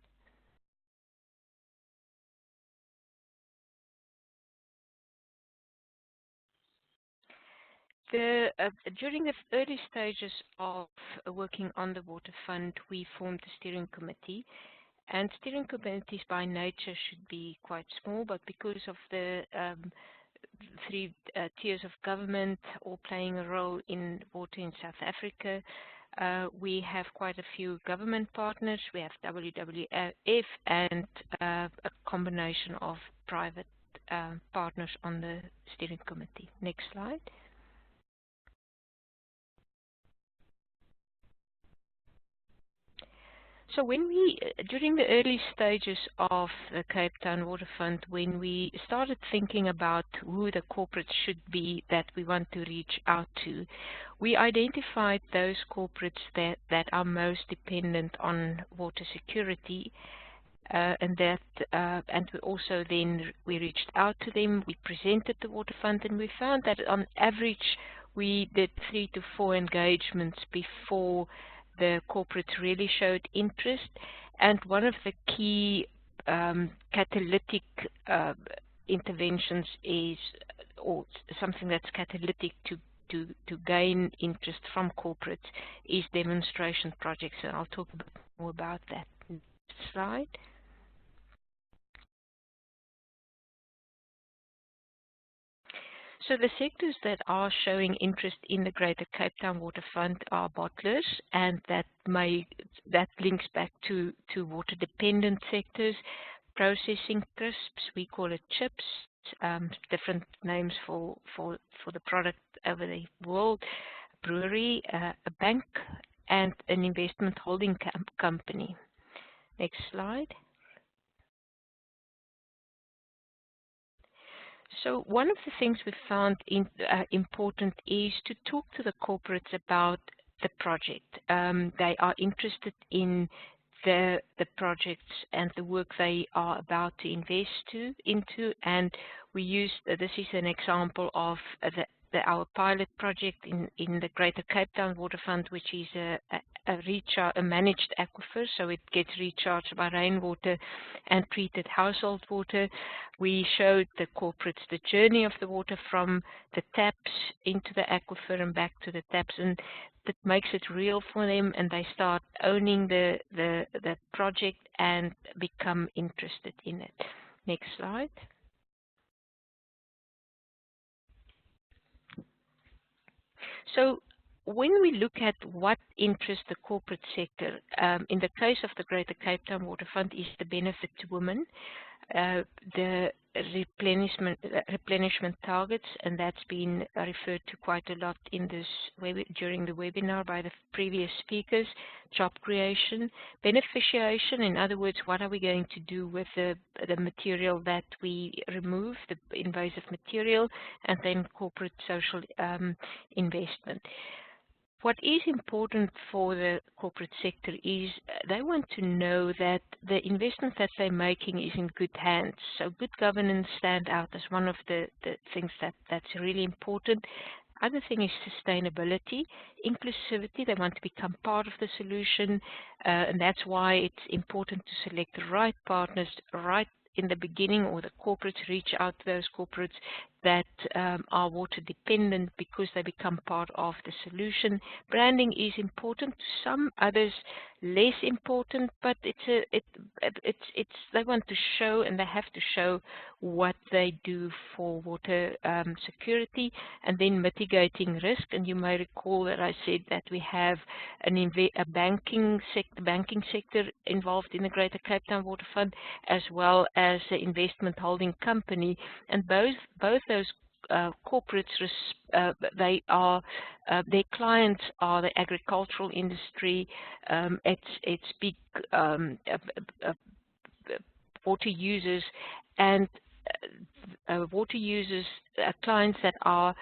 During the early stages of working on the water fund, we formed a steering committee, and steering committees by nature should be quite small, but because of the three tiers of government, all playing a role in water in South Africa. We have quite a few government partners. We have WWF and a combination of private partners on the steering committee. Next slide. So when we, during the early stages of the Cape Town Waterfront, when we started thinking about who the corporates should be that we want to reach out to, we identified those corporates that are most dependent on water security, and we also then we reached out to them, we presented the Waterfront, and we found that on average we did 3 to 4 engagements before the corporates really showed interest. And one of the key catalytic interventions is, or something that's catalytic to gain interest from corporates, is demonstration projects, and I'll talk a bit more about that. Next slide. So the sectors that are showing interest in the Greater Cape Town Waterfront are bottlers, and that links back to water dependent sectors. Processing crisps, we call it chips, different names for the product over the world. Brewery, a bank, and an investment holding company. Next slide. So one of the things we found important is to talk to the corporates about the project. They are interested in the projects and the work they are about to invest into, and we use this is an example of our pilot project in the Greater Cape Town Waterfront, which is a managed aquifer, so it gets recharged by rainwater and treated household water. We showed the corporates the journey of the water from the taps into the aquifer and back to the taps, and that makes it real for them, and they start owning the project and become interested in it. Next slide. So when we look at what interests the corporate sector, in the case of the Greater Cape Town Waterfront, is the benefit to women, the replenishment targets, and that's been referred to quite a lot in this during the webinar by the previous speakers. Job creation, beneficiation, in other words, what are we going to do with the material that we remove, the invasive material, and then corporate social investment. What is important for the corporate sector is they want to know that the investment that they're making is in good hands. So good governance stand out as one of the things that's really important. Other thing is sustainability, inclusivity. They want to become part of the solution, and that's why it's important to select the right partners right in the beginning, or the corporates reach out to those corporates that are water dependent, because they become part of the solution. Branding is important to some, others less important, but they want to show, and they have to show what they do for water security, and then mitigating risk. And you may recall that I said that we have a banking sector involved in the Greater Cape Town Waterfront, as well as the investment holding company, and both those corporates, they are their clients are the agricultural industry. It's big water users, and water users, clients that are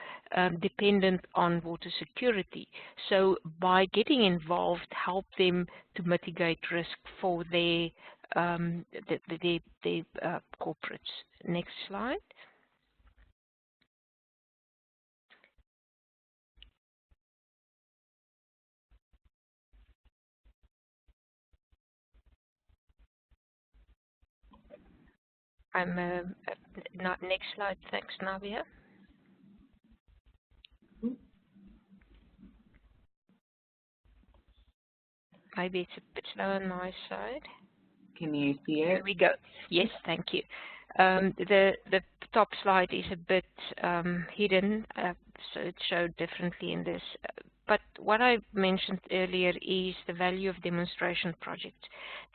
dependent on water security. So by getting involved, help them to mitigate risk for their corporates. Next slide. Next slide, thanks, Navia. Maybe it's a bit slow on my side. Can you see it? Here we go. Yes, thank you. The top slide is a bit hidden, so it's showed differently in this. But what I mentioned earlier is the value of demonstration projects.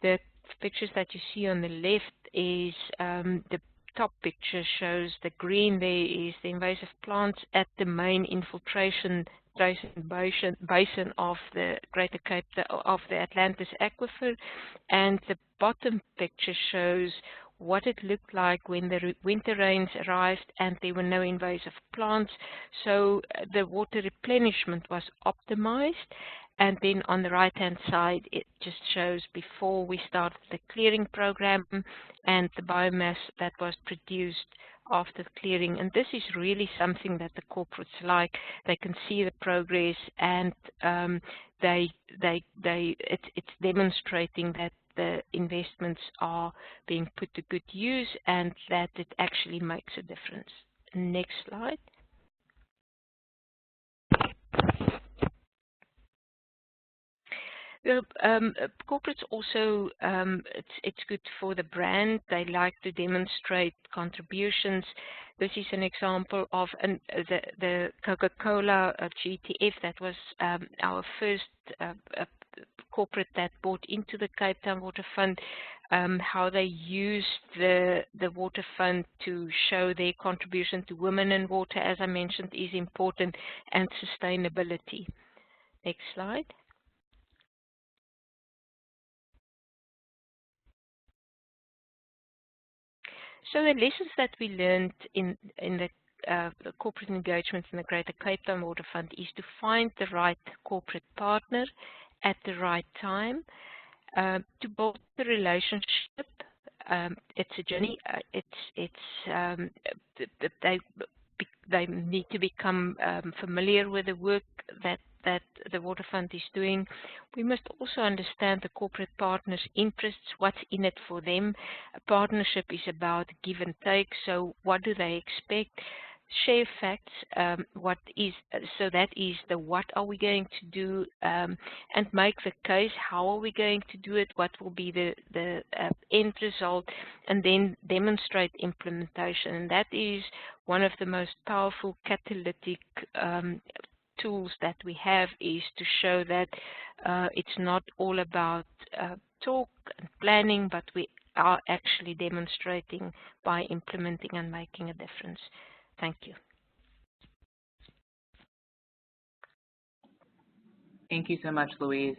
The pictures that you see on the left is the top picture shows the green there is the invasive plants at the main infiltration basin of the Greater Cape, of the Atlantis aquifer, and the bottom picture shows what it looked like when the winter rains arrived and there were no invasive plants. So the water replenishment was optimized. And then on the right-hand side, it just shows before we started the clearing program and the biomass that was produced after the clearing. And this is really something that the corporates like. They can see the progress, and it's demonstrating that the investments are being put to good use and that it actually makes a difference. Next slide. Corporates also, it's good for the brand. They like to demonstrate contributions. This is an example of the Coca-Cola GTF. That was our first corporate that bought into the Cape Town Water Fund. How they used the water fund to show their contribution to women in water, as I mentioned, is important, and sustainability. Next slide. So the lessons that we learned in the corporate engagement in the Greater Cape Town Water Fund is to find the right corporate partner at the right time, to build the relationship. It's a journey. They need to become familiar with the work that the Water Fund is doing. We must also understand the corporate partners' interests, what's in it for them. A partnership is about give and take, so what do they expect? Share facts, so that is the what are we going to do, and make the case, how are we going to do it, what will be the end result, and then demonstrate implementation. And that is one of the most powerful catalytic tools that we have, is to show that it's not all about talk and planning, but we are actually demonstrating by implementing and making a difference. Thank you. Thank you so much, Louise.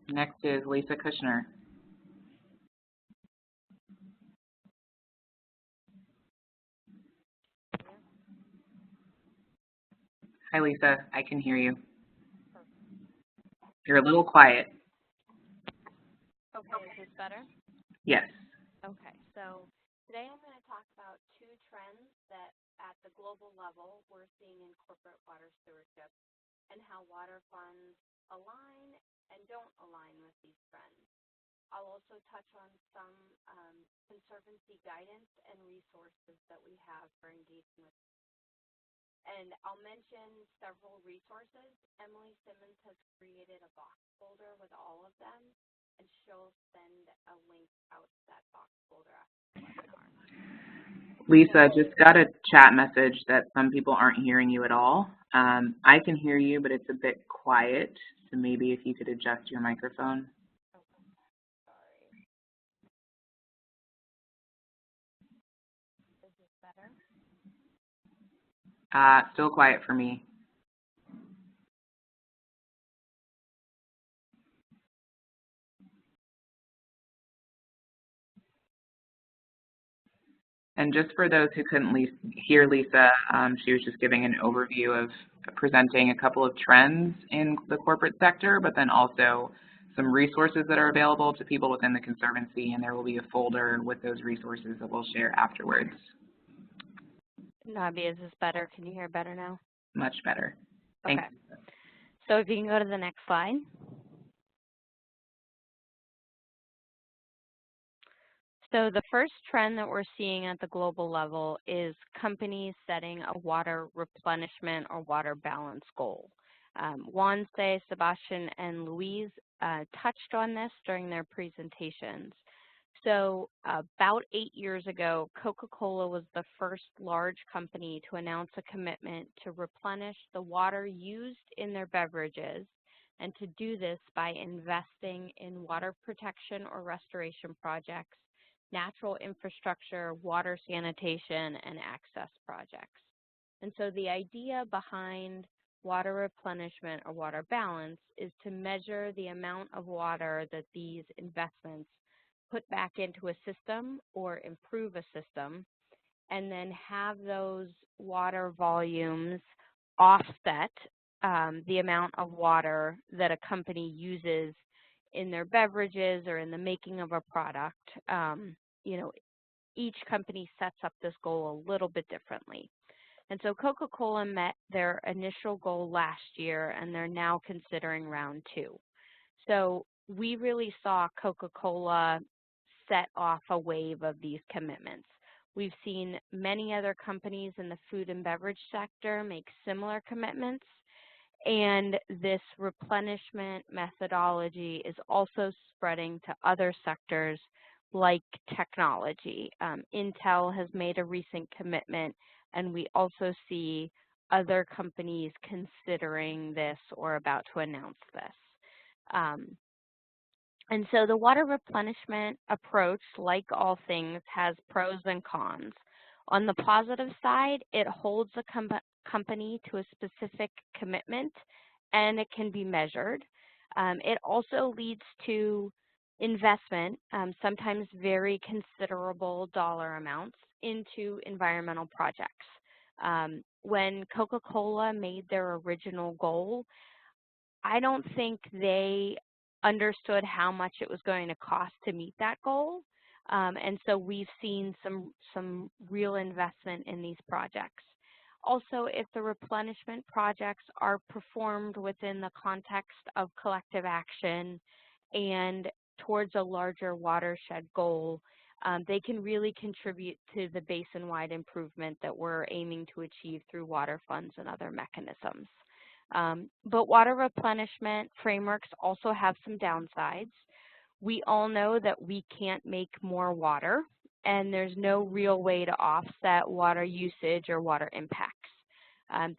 Next is Lisa Kushner. Hi, Lisa. I can hear you. You're a little quiet. Okay, is this better? Yes. Okay, so today I'm going to talk about two trends that at the global level we're seeing in corporate water stewardship, and how water funds align and don't align with these trends. I'll also touch on some conservancy guidance and resources that we have for engaging with. And I'll mention several resources. Emily Simmons has created a box folder with all of them, and she'll send a link out to that box folder after the webinar. Lisa, just got a chat message that some people aren't hearing you at all. I can hear you, but it's a bit quiet, so maybe if you could adjust your microphone. Okay. Sorry. Is this better? Still quiet for me. And just for those who couldn't hear Lisa, she was just giving an overview of presenting a couple of trends in the corporate sector, but then also some resources that are available to people within the Conservancy, and there will be a folder with those resources that we'll share afterwards. Nabi, is this better? Can you hear better now? Much better. Thanks. Okay. So if you can go to the next slide. So the first trend that we're seeing at the global level is companies setting a water replenishment or water balance goal. Juan, Sebastian, and Louise touched on this during their presentations. So about 8 years ago, Coca-Cola was the first large company to announce a commitment to replenish the water used in their beverages, and to do this by investing in water protection or restoration projects, natural infrastructure, water sanitation, and access projects. And so the idea behind water replenishment or water balance is to measure the amount of water that these investments put back into a system or improve a system, and then have those water volumes offset the amount of water that a company uses in their beverages or in the making of a product. You know, each company sets up this goal a little bit differently. And so Coca-Cola met their initial goal last year, and they're now considering round 2. So we really saw Coca-Cola set off a wave of these commitments. We've seen many other companies in the food and beverage sector make similar commitments, and this replenishment methodology is also spreading to other sectors like technology. Intel has made a recent commitment, and we also see other companies considering this or about to announce this. And so the water replenishment approach, like all things, has pros and cons. On the positive side, it holds a company to a specific commitment, and it can be measured. It also leads to investment, sometimes very considerable dollar amounts, into environmental projects. When Coca-Cola made their original goal, I don't think they understood how much it was going to cost to meet that goal. And so we've seen some real investment in these projects. Also, if the replenishment projects are performed within the context of collective action and towards a larger watershed goal, they can really contribute to the basin-wide improvement that we're aiming to achieve through water funds and other mechanisms. But water replenishment frameworks also have some downsides. We all know that we can't make more water, and there's no real way to offset water usage or water impacts.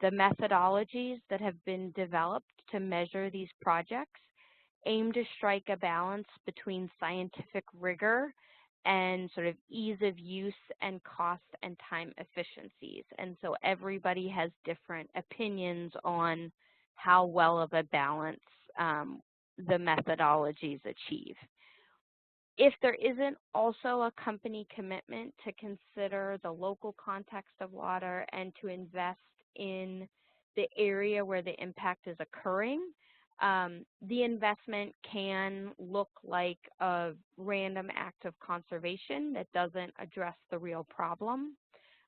The methodologies that have been developed to measure these projects aim to strike a balance between scientific rigor and sort of ease of use and cost and time efficiencies. And so everybody has different opinions on how well of a balance the methodologies achieve. If there isn't also a company commitment to consider the local context of water and to invest in the area where the impact is occurring, the investment can look like a random act of conservation that doesn't address the real problem.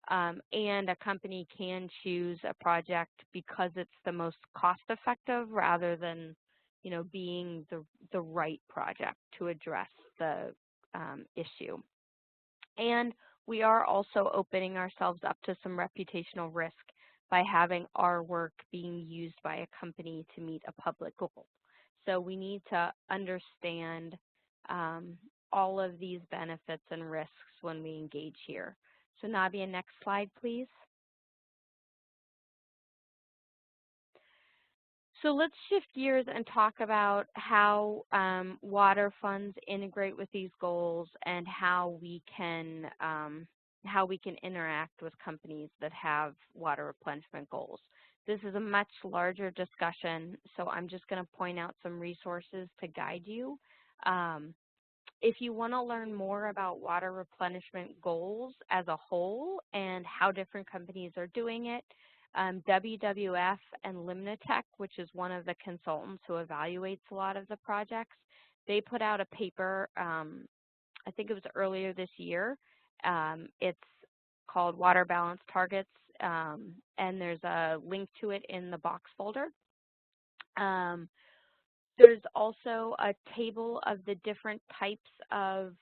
And a company can choose a project because it's the most cost-effective rather than, you know, being the right project to address the issue. And we are also opening ourselves up to some reputational risk by having our work being used by a company to meet a public goal. So we need to understand all of these benefits and risks when we engage here. So Nabia, next slide, please. So let's shift gears and talk about how water funds integrate with these goals and how we can interact with companies that have water replenishment goals. This is a much larger discussion, so I'm just going to point out some resources to guide you. If you want to learn more about water replenishment goals as a whole and how different companies are doing it, WWF and Limnitech, which is one of the consultants who evaluates a lot of the projects, they put out a paper, I think it was earlier this year. It's called Water Balance Targets, and there's a link to it in the box folder. There's also a table of the different types of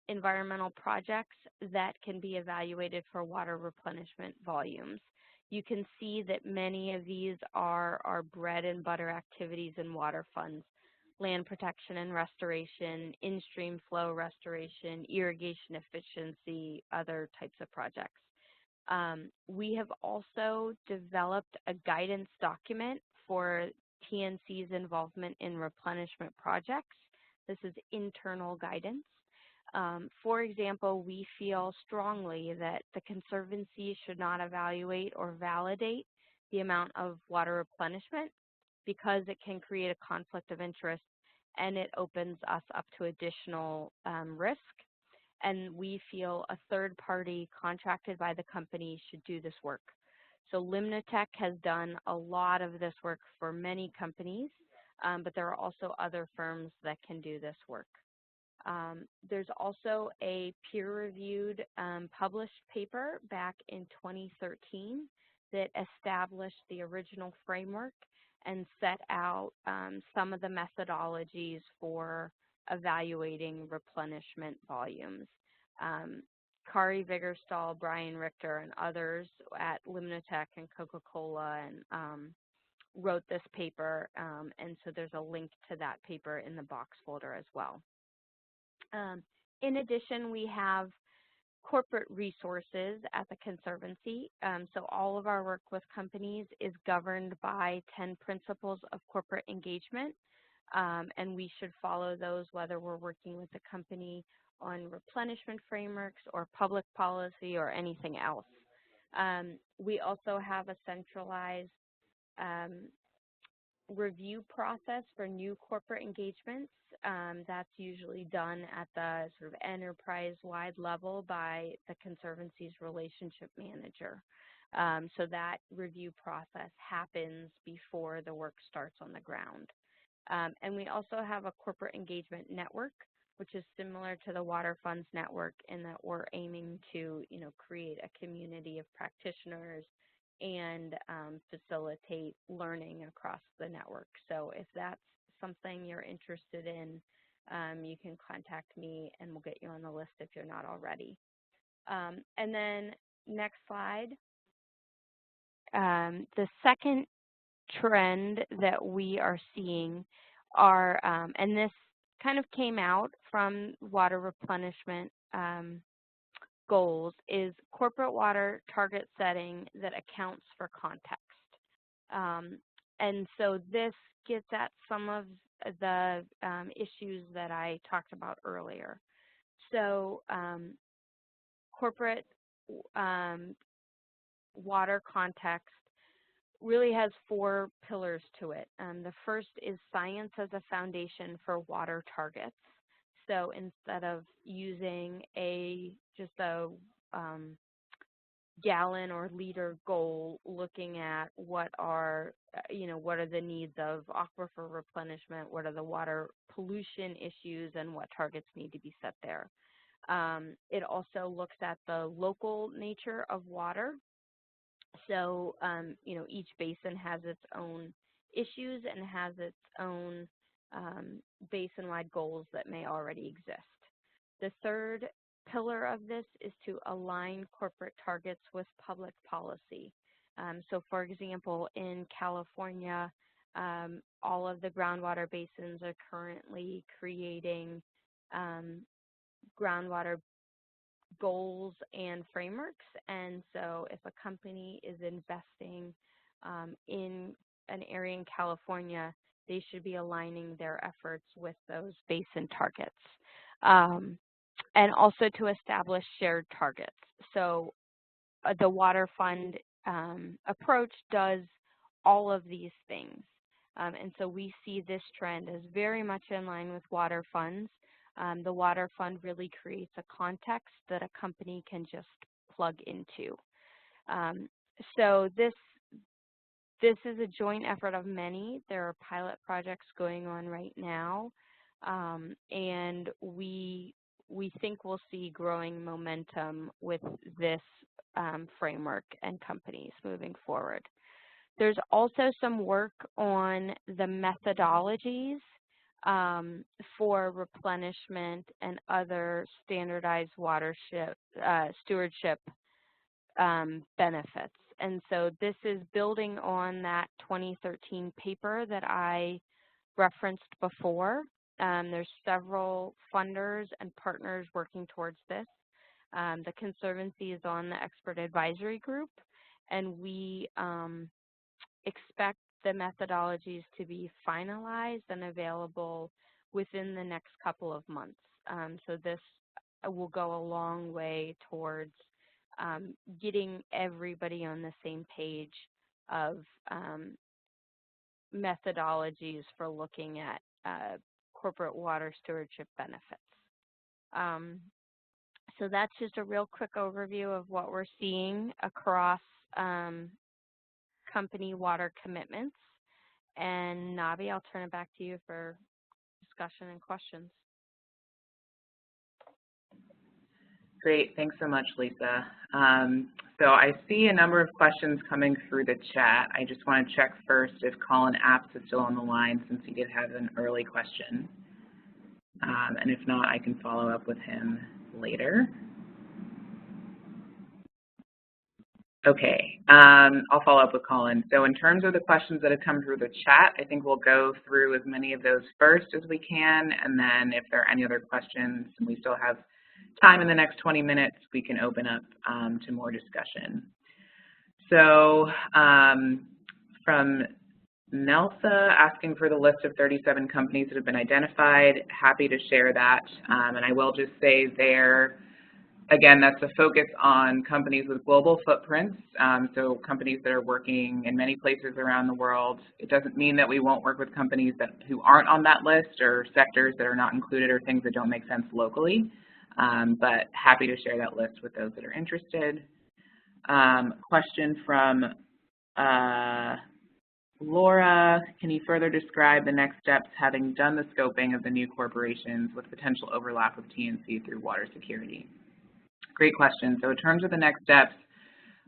environmental projects that can be evaluated for water replenishment volumes. You can see that many of these are bread and butter activities in water funds, land protection and restoration, in-stream flow restoration, irrigation efficiency, other types of projects. We have also developed a guidance document for TNC's involvement in replenishment projects. This is internal guidance. For example, we feel strongly that the Conservancy should not evaluate or validate the amount of water replenishment because it can create a conflict of interest and it opens us up to additional risk. And we feel a third party contracted by the company should do this work. So Limnotech has done a lot of this work for many companies, but there are also other firms that can do this work. There's also a peer-reviewed published paper back in 2013 that established the original framework and set out some of the methodologies for evaluating replenishment volumes. Kari Viggerstall, Brian Richter, and others at Limnotech and Coca-Cola and wrote this paper, and so there's a link to that paper in the box folder as well. In addition, we have corporate resources at the Conservancy. So all of our work with companies is governed by 10 principles of corporate engagement, and we should follow those whether we're working with the company on replenishment frameworks or public policy or anything else. We also have a centralized review process for new corporate engagements. That's usually done at the sort of enterprise-wide level by the Conservancy's relationship manager. So that review process happens before the work starts on the ground. And we also have a corporate engagement network, which is similar to the Water Funds network in that we're aiming to, create a community of practitioners and facilitate learning across the network. So if that's something you're interested in, you can contact me and we'll get you on the list if you're not already. And then next slide. The second trend that we are seeing are, and this kind of came out from water replenishment goals, is corporate water target setting that accounts for context. And so this gets at some of the issues that I talked about earlier. So corporate water context really has 4 pillars to it. The first is science as a foundation for water targets. So instead of using just a gallon or liter goal, looking at what are the needs of aquifer replenishment, what are the water pollution issues, and what targets need to be set there. It also looks at the local nature of water. So, each basin has its own issues and has its own basin-wide goals that may already exist. The third pillar of this is to align corporate targets with public policy. So, for example, in California, all of the groundwater basins are currently creating groundwater goals and frameworks, and so if a company is investing in an area in California, they should be aligning their efforts with those basin targets. And also to establish shared targets. So the Water Fund approach does all of these things. And so we see this trend as very much in line with Water Funds. The Water Fund really creates a context that a company can just plug into. So this is a joint effort of many. There are pilot projects going on right now, and we think we'll see growing momentum with this framework and companies moving forward. There's also some work on the methodologies for replenishment and other standardized watershed stewardship benefits. And so this is building on that 2013 paper that I referenced before. There's several funders and partners working towards this. The Conservancy is on the expert advisory group, and we expect the methodologies to be finalized and available within the next couple of months. So this will go a long way towards getting everybody on the same page of methodologies for looking at corporate water stewardship benefits. So that's just a real quick overview of what we're seeing across company water commitments. And Navi, I'll turn it back to you for discussion and questions. Great, thanks so much, Lisa. So I see a number of questions coming through the chat. I just want to check first if Colin Apps is still on the line, since he did have an early question. And if not, I can follow up with him later. Okay, I'll follow up with Colin. So in terms of the questions that have come through the chat, I think we'll go through as many of those first as we can, and then if there are any other questions, and we still have time in the next 20 minutes, we can open up to more discussion. So from Nelsa asking for the list of 37 companies that have been identified, happy to share that. And I will just say there, again, that's a focus on companies with global footprints, so companies that are working in many places around the world. It doesn't mean that we won't work with companies who aren't on that list, or sectors that are not included, or things that don't make sense locally. But happy to share that list with those that are interested. Question from Laura, can you further describe the next steps having done the scoping of the new corporations with potential overlap with TNC through water security? Great question. So in terms of the next steps,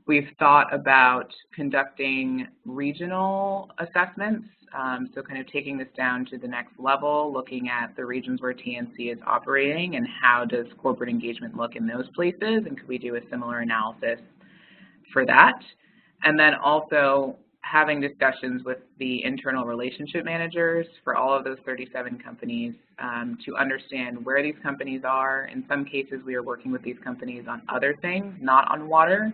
we've thought about conducting regional assessments, so kind of taking this down to the next level, looking at the regions where TNC is operating and how does corporate engagement look in those places, and could we do a similar analysis for that. And then also having discussions with the internal relationship managers for all of those 37 companies to understand where these companies are. In some cases, we are working with these companies on other things, not on water.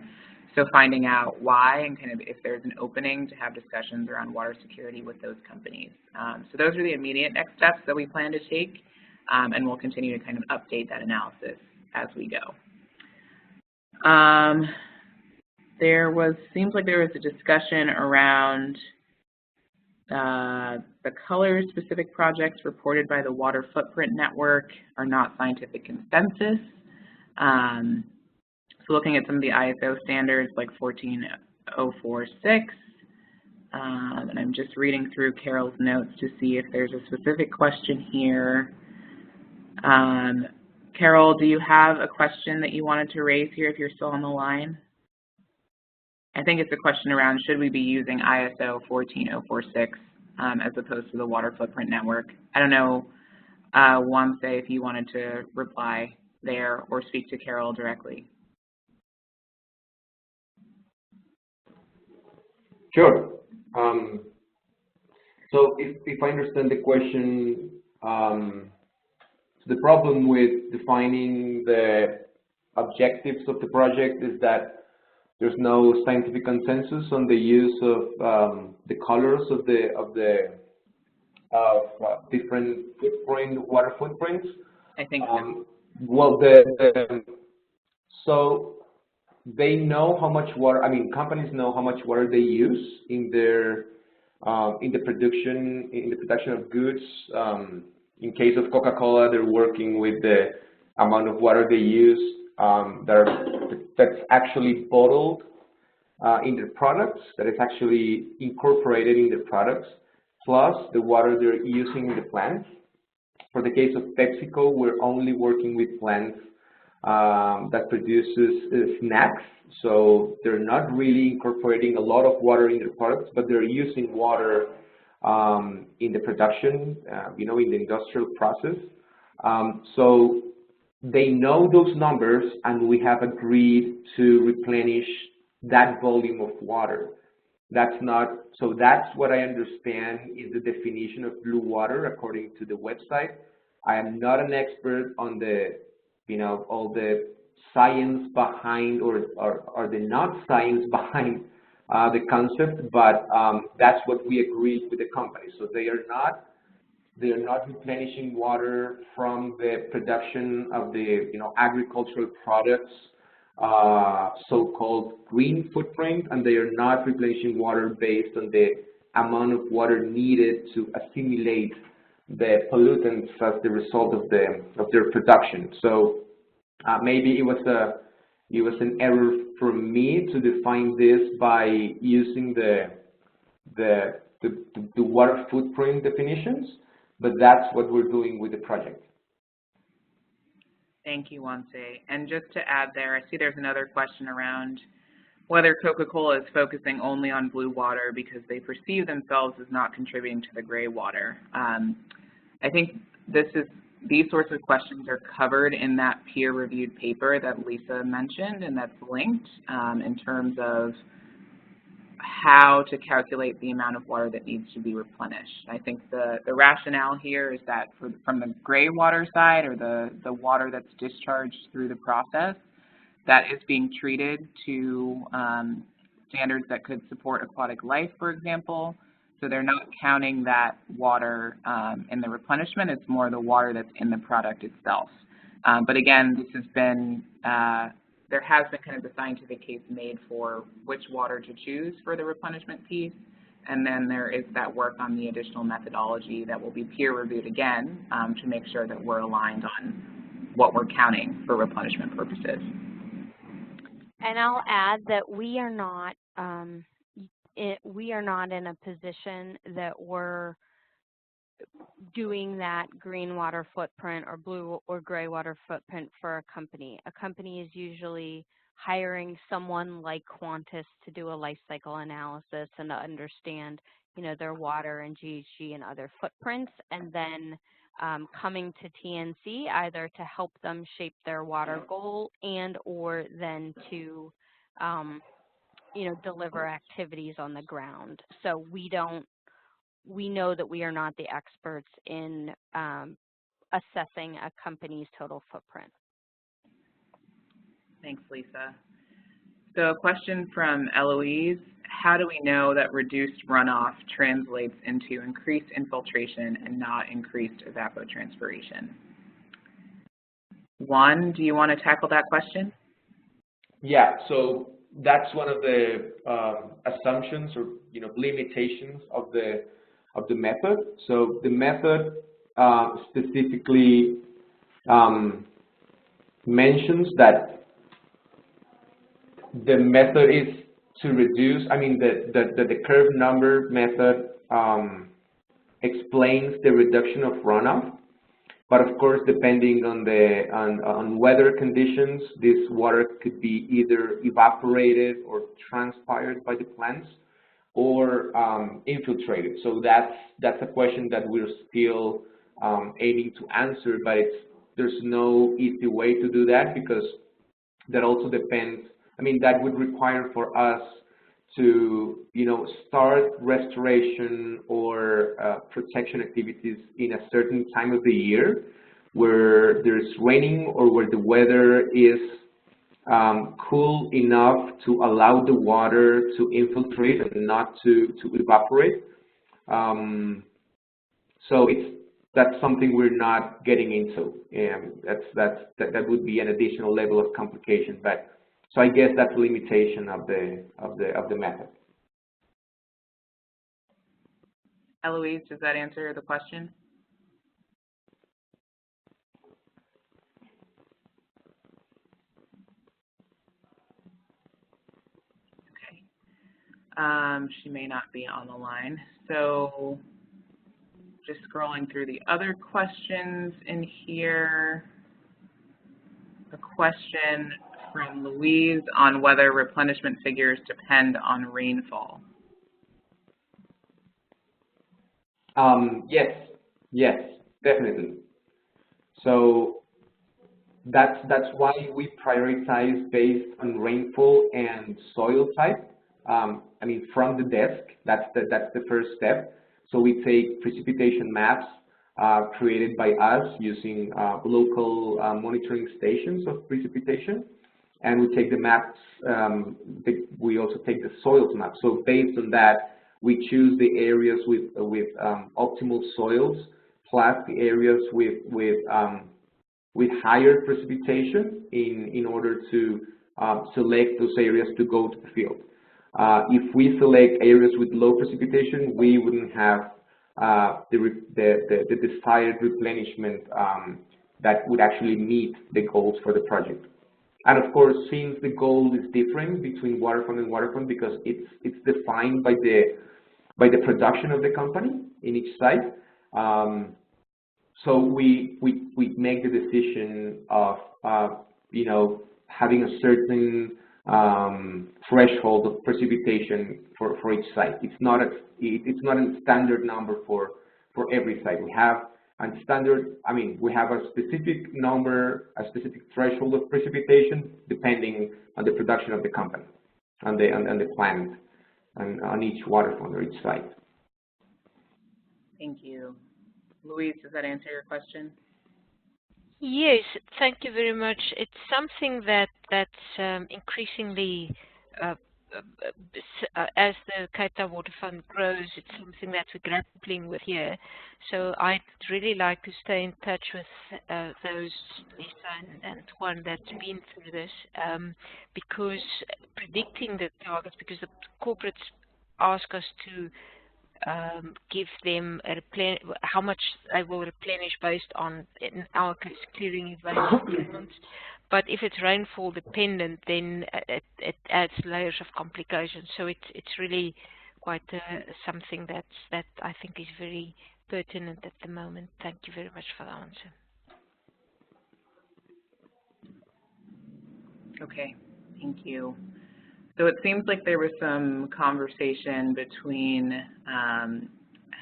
So finding out why and kind of if there's an opening to have discussions around water security with those companies. So those are the immediate next steps that we plan to take, and we'll continue to kind of update that analysis as we go. Seems like there was a discussion around the color-specific projects reported by the Water Footprint Network are not scientific consensus. So looking at some of the ISO standards like 14046, and I'm just reading through Carol's notes to see if there's a specific question here. Carol, do you have a question that you wanted to raise here if you're still on the line? I think it's a question around, should we be using ISO 14046 as opposed to the Water Footprint Network? I don't know, Wamse, if you wanted to reply there or speak to Carol directly. Sure. So if I understand the question, the problem with defining the objectives of the project is that there's no scientific consensus on the use of the colors of different water footprints. I think so. Well, so they know how much water. I mean, companies know how much water they use in their in the production of goods. In case of Coca-Cola, they're working with the amount of water they use that's actually bottled in their products, that is actually incorporated in their products, plus the water they're using in the plants. For the case of PepsiCo, we're only working with plants that produces snacks, so they're not really incorporating a lot of water in their products, but they're using water in the production, in the industrial process. So they know those numbers, and we have agreed to replenish that volume of water. That's not, so that's what I understand is the definition of blue water according to the website. I am not an expert on the, all the science behind or the not science behind the concept, but that's what we agreed with the company. So they are not replenishing water from the production of the agricultural products, so-called green footprint, and they are not replenishing water based on the amount of water needed to assimilate the pollutants as the result of their production. So maybe it was an error from me to define this by using the water footprint definitions, but that's what we're doing with the project. Thank you, Wanse. And just to add there, I see there's another question around whether Coca-Cola is focusing only on blue water because they perceive themselves as not contributing to the gray water. I think these sorts of questions are covered in that peer-reviewed paper that Lisa mentioned and that's linked in terms of how to calculate the amount of water that needs to be replenished. I think the rationale here is that from the gray water side, or the water that's discharged through the process, that is being treated to standards that could support aquatic life, for example. So they're not counting that water in the replenishment. It's more the water that's in the product itself. But again, this has been there has been kind of the scientific case made for which water to choose for the replenishment piece, and then there is that work on the additional methodology that will be peer-reviewed again to make sure that we're aligned on what we're counting for replenishment purposes. And I'll add that we are not in a position that we're doing that green water footprint or blue or gray water footprint for a company. A company is usually hiring someone like Qantas to do a life cycle analysis and to understand, their water and GHG and other footprints, and then coming to TNC either to help them shape their water goal and or then to deliver activities on the ground. So we know that we are not the experts in assessing a company's total footprint. Thanks, Lisa. So a question from Eloise: how do we know that reduced runoff translates into increased infiltration and not increased evapotranspiration? Juan, do you want to tackle that question? Yeah, so that's one of the assumptions or limitations of the method. So the method specifically mentions that the method is to reduce, the curve number method explains the reduction of runoff, but of course, depending on weather conditions, this water could be either evaporated or transpired by the plants or infiltrated. So that's a question that we're still aiming to answer, but there's no easy way to do that because that also depends. That would require for us to start restoration or protection activities in a certain time of the year where there's raining or where the weather is cool enough to allow the water to infiltrate and not to evaporate. So that's something we're not getting into, and that would be an additional level of complication. But so I guess that's a limitation of the method. Eloise, does that answer the question? Okay. She may not be on the line. So just scrolling through the other questions in here. A question from Louise on whether replenishment figures depend on rainfall. Yes, definitely. So that's why we prioritize based on rainfall and soil type. from the desk. That's the first step. So we take precipitation maps created by us using local monitoring stations of precipitation, and we take the maps. We also take the soils map. So based on that, we choose the areas with optimal soils, plus the areas with higher precipitation in order to select those areas to go to the field. If we select areas with low precipitation, we wouldn't have the desired replenishment that would actually meet the goals for the project. And of course, since the goal is different between waterfront and waterfront because it's defined by the production of the company in each site, so we make the decision of having a certain threshold of precipitation for each site. It's not a standard number for every site. We have a standard. We have a specific number, a specific threshold of precipitation depending on the production of the company, on the plant, and on each waterfront or each site. Thank you. Louise, does that answer your question? Yes, thank you very much. It's something that's increasingly, as the Cape Town Waterfront grows, it's something that we're grappling with here. So I'd really like to stay in touch with those, Lisa and Juan, that's been through this, because predicting the targets, because the corporates ask us to give them how much they will replenish based on, in our case, clearing events. But if it's rainfall dependent, then it adds layers of complications. So it's really quite something that I think is very pertinent at the moment. Thank you very much for the answer. Okay, thank you. So it seems like there was some conversation between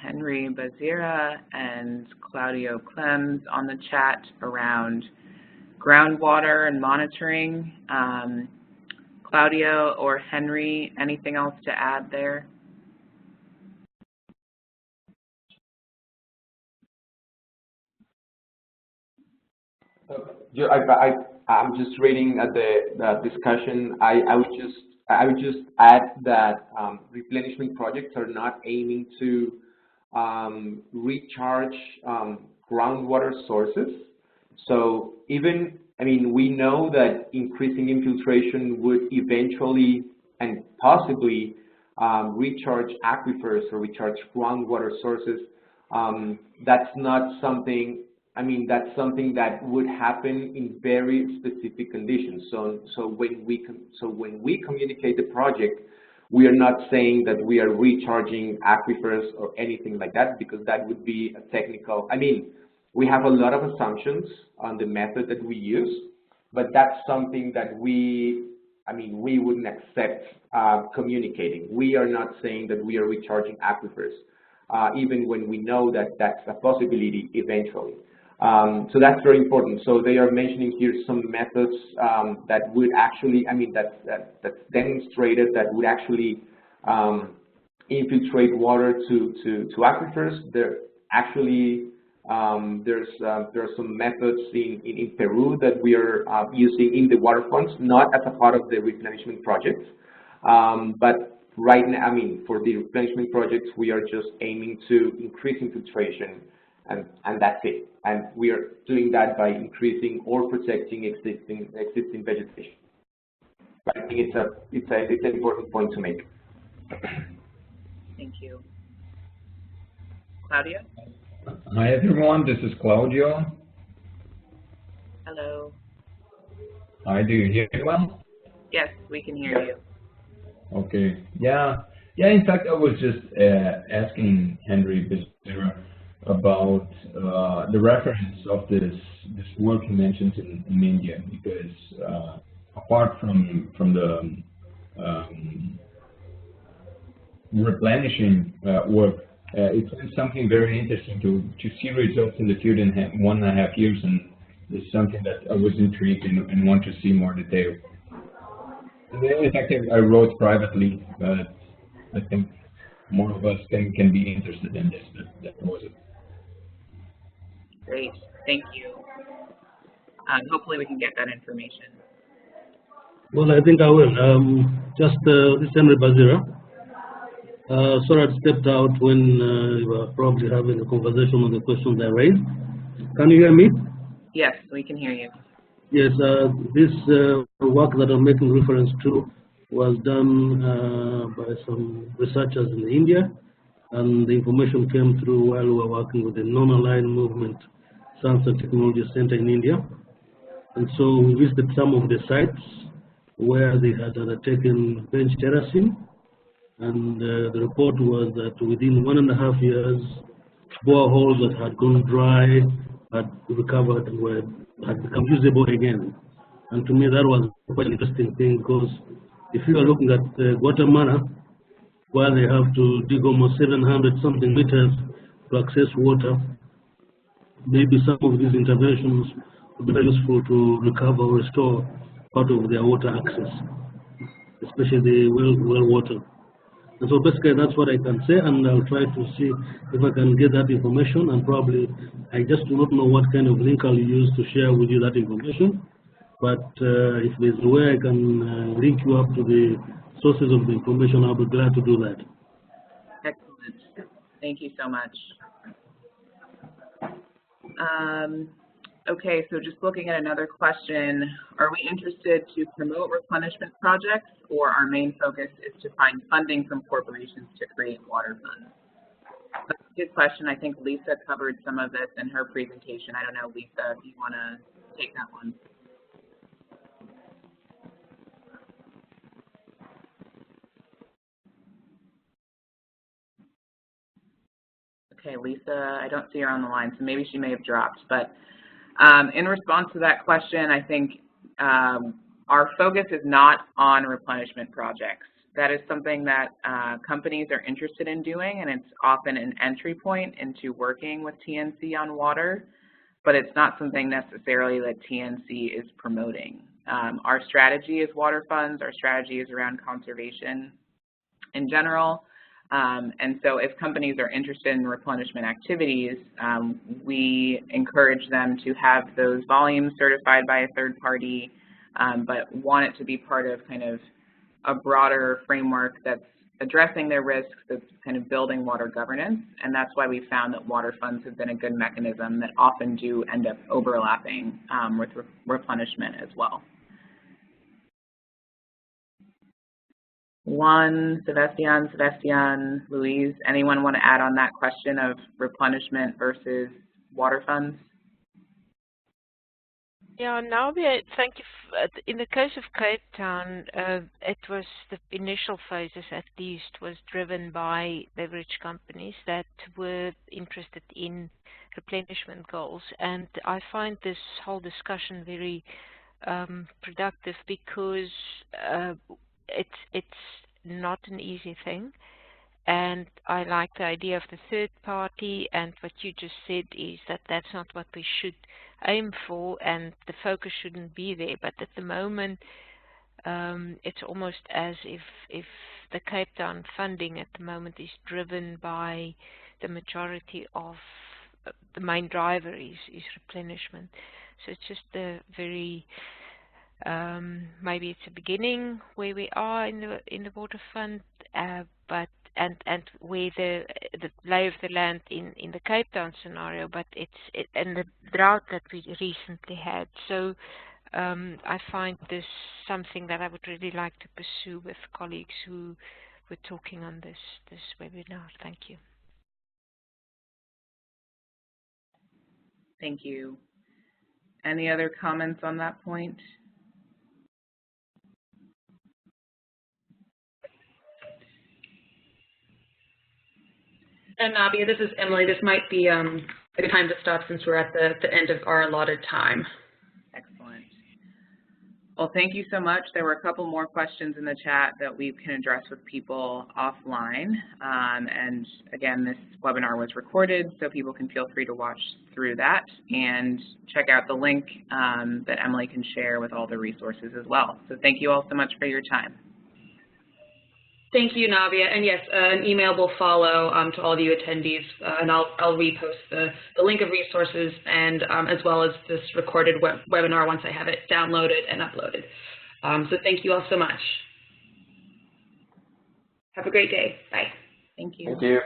Henry Bazira and Claudio Clems on the chat around groundwater and monitoring. Claudio or Henry, anything else to add there? I'm just reading the discussion. I would just add that replenishment projects are not aiming to recharge groundwater sources. So even, we know that increasing infiltration would eventually and possibly recharge aquifers or recharge groundwater sources. That's not something, that's something that would happen in very specific conditions. So when we communicate the project, we are not saying that we are recharging aquifers or anything like that, because that would be a technical, we have a lot of assumptions on the method that we use, but that's something that we wouldn't accept communicating. We are not saying that we are recharging aquifers, even when we know that that's a possibility eventually. So that's very important. So they are mentioning here some methods that would actually, that's demonstrated that would actually infiltrate water to aquifers. There actually there are some methods in Peru that we are using in the waterfronts, not as a part of the replenishment project, but right now, for the replenishment projects, we are just aiming to increase infiltration, and that's it. And we are doing that by increasing or protecting existing vegetation. But I think it's an important point to make. Thank you. Claudio? Hi everyone, this is Claudio. Hello. Hi, do you hear me well? Yes, we can hear you. Okay. Yeah. In fact, I was just asking Henry Becerra about the reference of this work he mentioned in India, because apart from the replenishing work, it's something very interesting to see results in the field in 1.5 years, and it's something that I was intrigued and want to see more detail. In fact, I wrote privately, but I think more of us can be interested in this, but that was it. Great, thank you. Hopefully we can get that information. Well, I think I will. Just this is Henry Bazira. Sorry I stepped out when you were probably having a conversation on the questions I raised. Can you hear me? Yes, we can hear you. Yes, this work that I'm making reference to was done by some researchers in India, and the information came through while we were working with the Non-Aligned Movement Science and Technology Center in India. And so we visited some of the sites where they had undertaken bench terracing, and the report was that within 1.5 years, boreholes that had gone dry had recovered and had become usable again. And to me, that was quite an interesting thing, because if you are looking at Guatemala, where they have to dig almost 700 something meters to access water, maybe some of these interventions would be very useful to recover or restore part of their water access, especially the well water. And so basically that's what I can say, and I'll try to see if I can get that information, and probably I just do not know what kind of link I'll use to share with you that information. But if there's a way I can link you up to the sources of the information, I'll be glad to do that. Excellent. Thank you so much. Okay, so just looking at another question, are we interested to promote replenishment projects, or our main focus is to find funding from corporations to create water funds? That's a good question. I think Lisa covered some of this in her presentation. I don't know, Lisa, if you want to take that one. Okay, Lisa, I don't see her on the line, so maybe she may have dropped. But in response to that question, I think our focus is not on replenishment projects. That is something that companies are interested in doing, and it's often an entry point into working with TNC on water, but it's not something necessarily that TNC is promoting. Our strategy is water funds. Our strategy is around conservation in general. And so if companies are interested in replenishment activities, we encourage them to have those volumes certified by a third party, but want it to be part of kind of a broader framework that's addressing their risks, that's kind of building water governance. And that's why we found that water funds have been a good mechanism that often do end up overlapping with replenishment as well. Juan, Sebastian, Louise, anyone want to add on that question of replenishment versus water funds? Yeah, now thank you. In the case of Cape Town, it was the initial phases, at least, was driven by beverage companies that were interested in replenishment goals. And I find this whole discussion very productive, because it's not an easy thing, and I like the idea of the third party, and what you just said is that that's not what we should aim for, and the focus shouldn't be there. But at the moment, it's almost as if the Cape Town funding at the moment is driven by the majority of the main driver is replenishment. So it's just a very maybe it's a beginning where we are in the water fund, but and where the lay of the land in the Cape Town scenario, but and the drought that we recently had. So I find this something that I would really like to pursue with colleagues who were talking on this webinar. Thank you. Thank you. Any other comments on that point? And Nadia, this is Emily. This might be a good time to stop since we're at the end of our allotted time. Excellent. Well, thank you so much. There were a couple more questions in the chat that we can address with people offline. And again, this webinar was recorded, so people can feel free to watch through that and check out the link that Emily can share with all the resources as well. So thank you all so much for your time. Thank you, Navia. And yes, an email will follow to all of you attendees, and I'll repost the link of resources and as well as this recorded webinar once I have it downloaded and uploaded. So thank you all so much. Have a great day. Bye. Thank you. Thank you.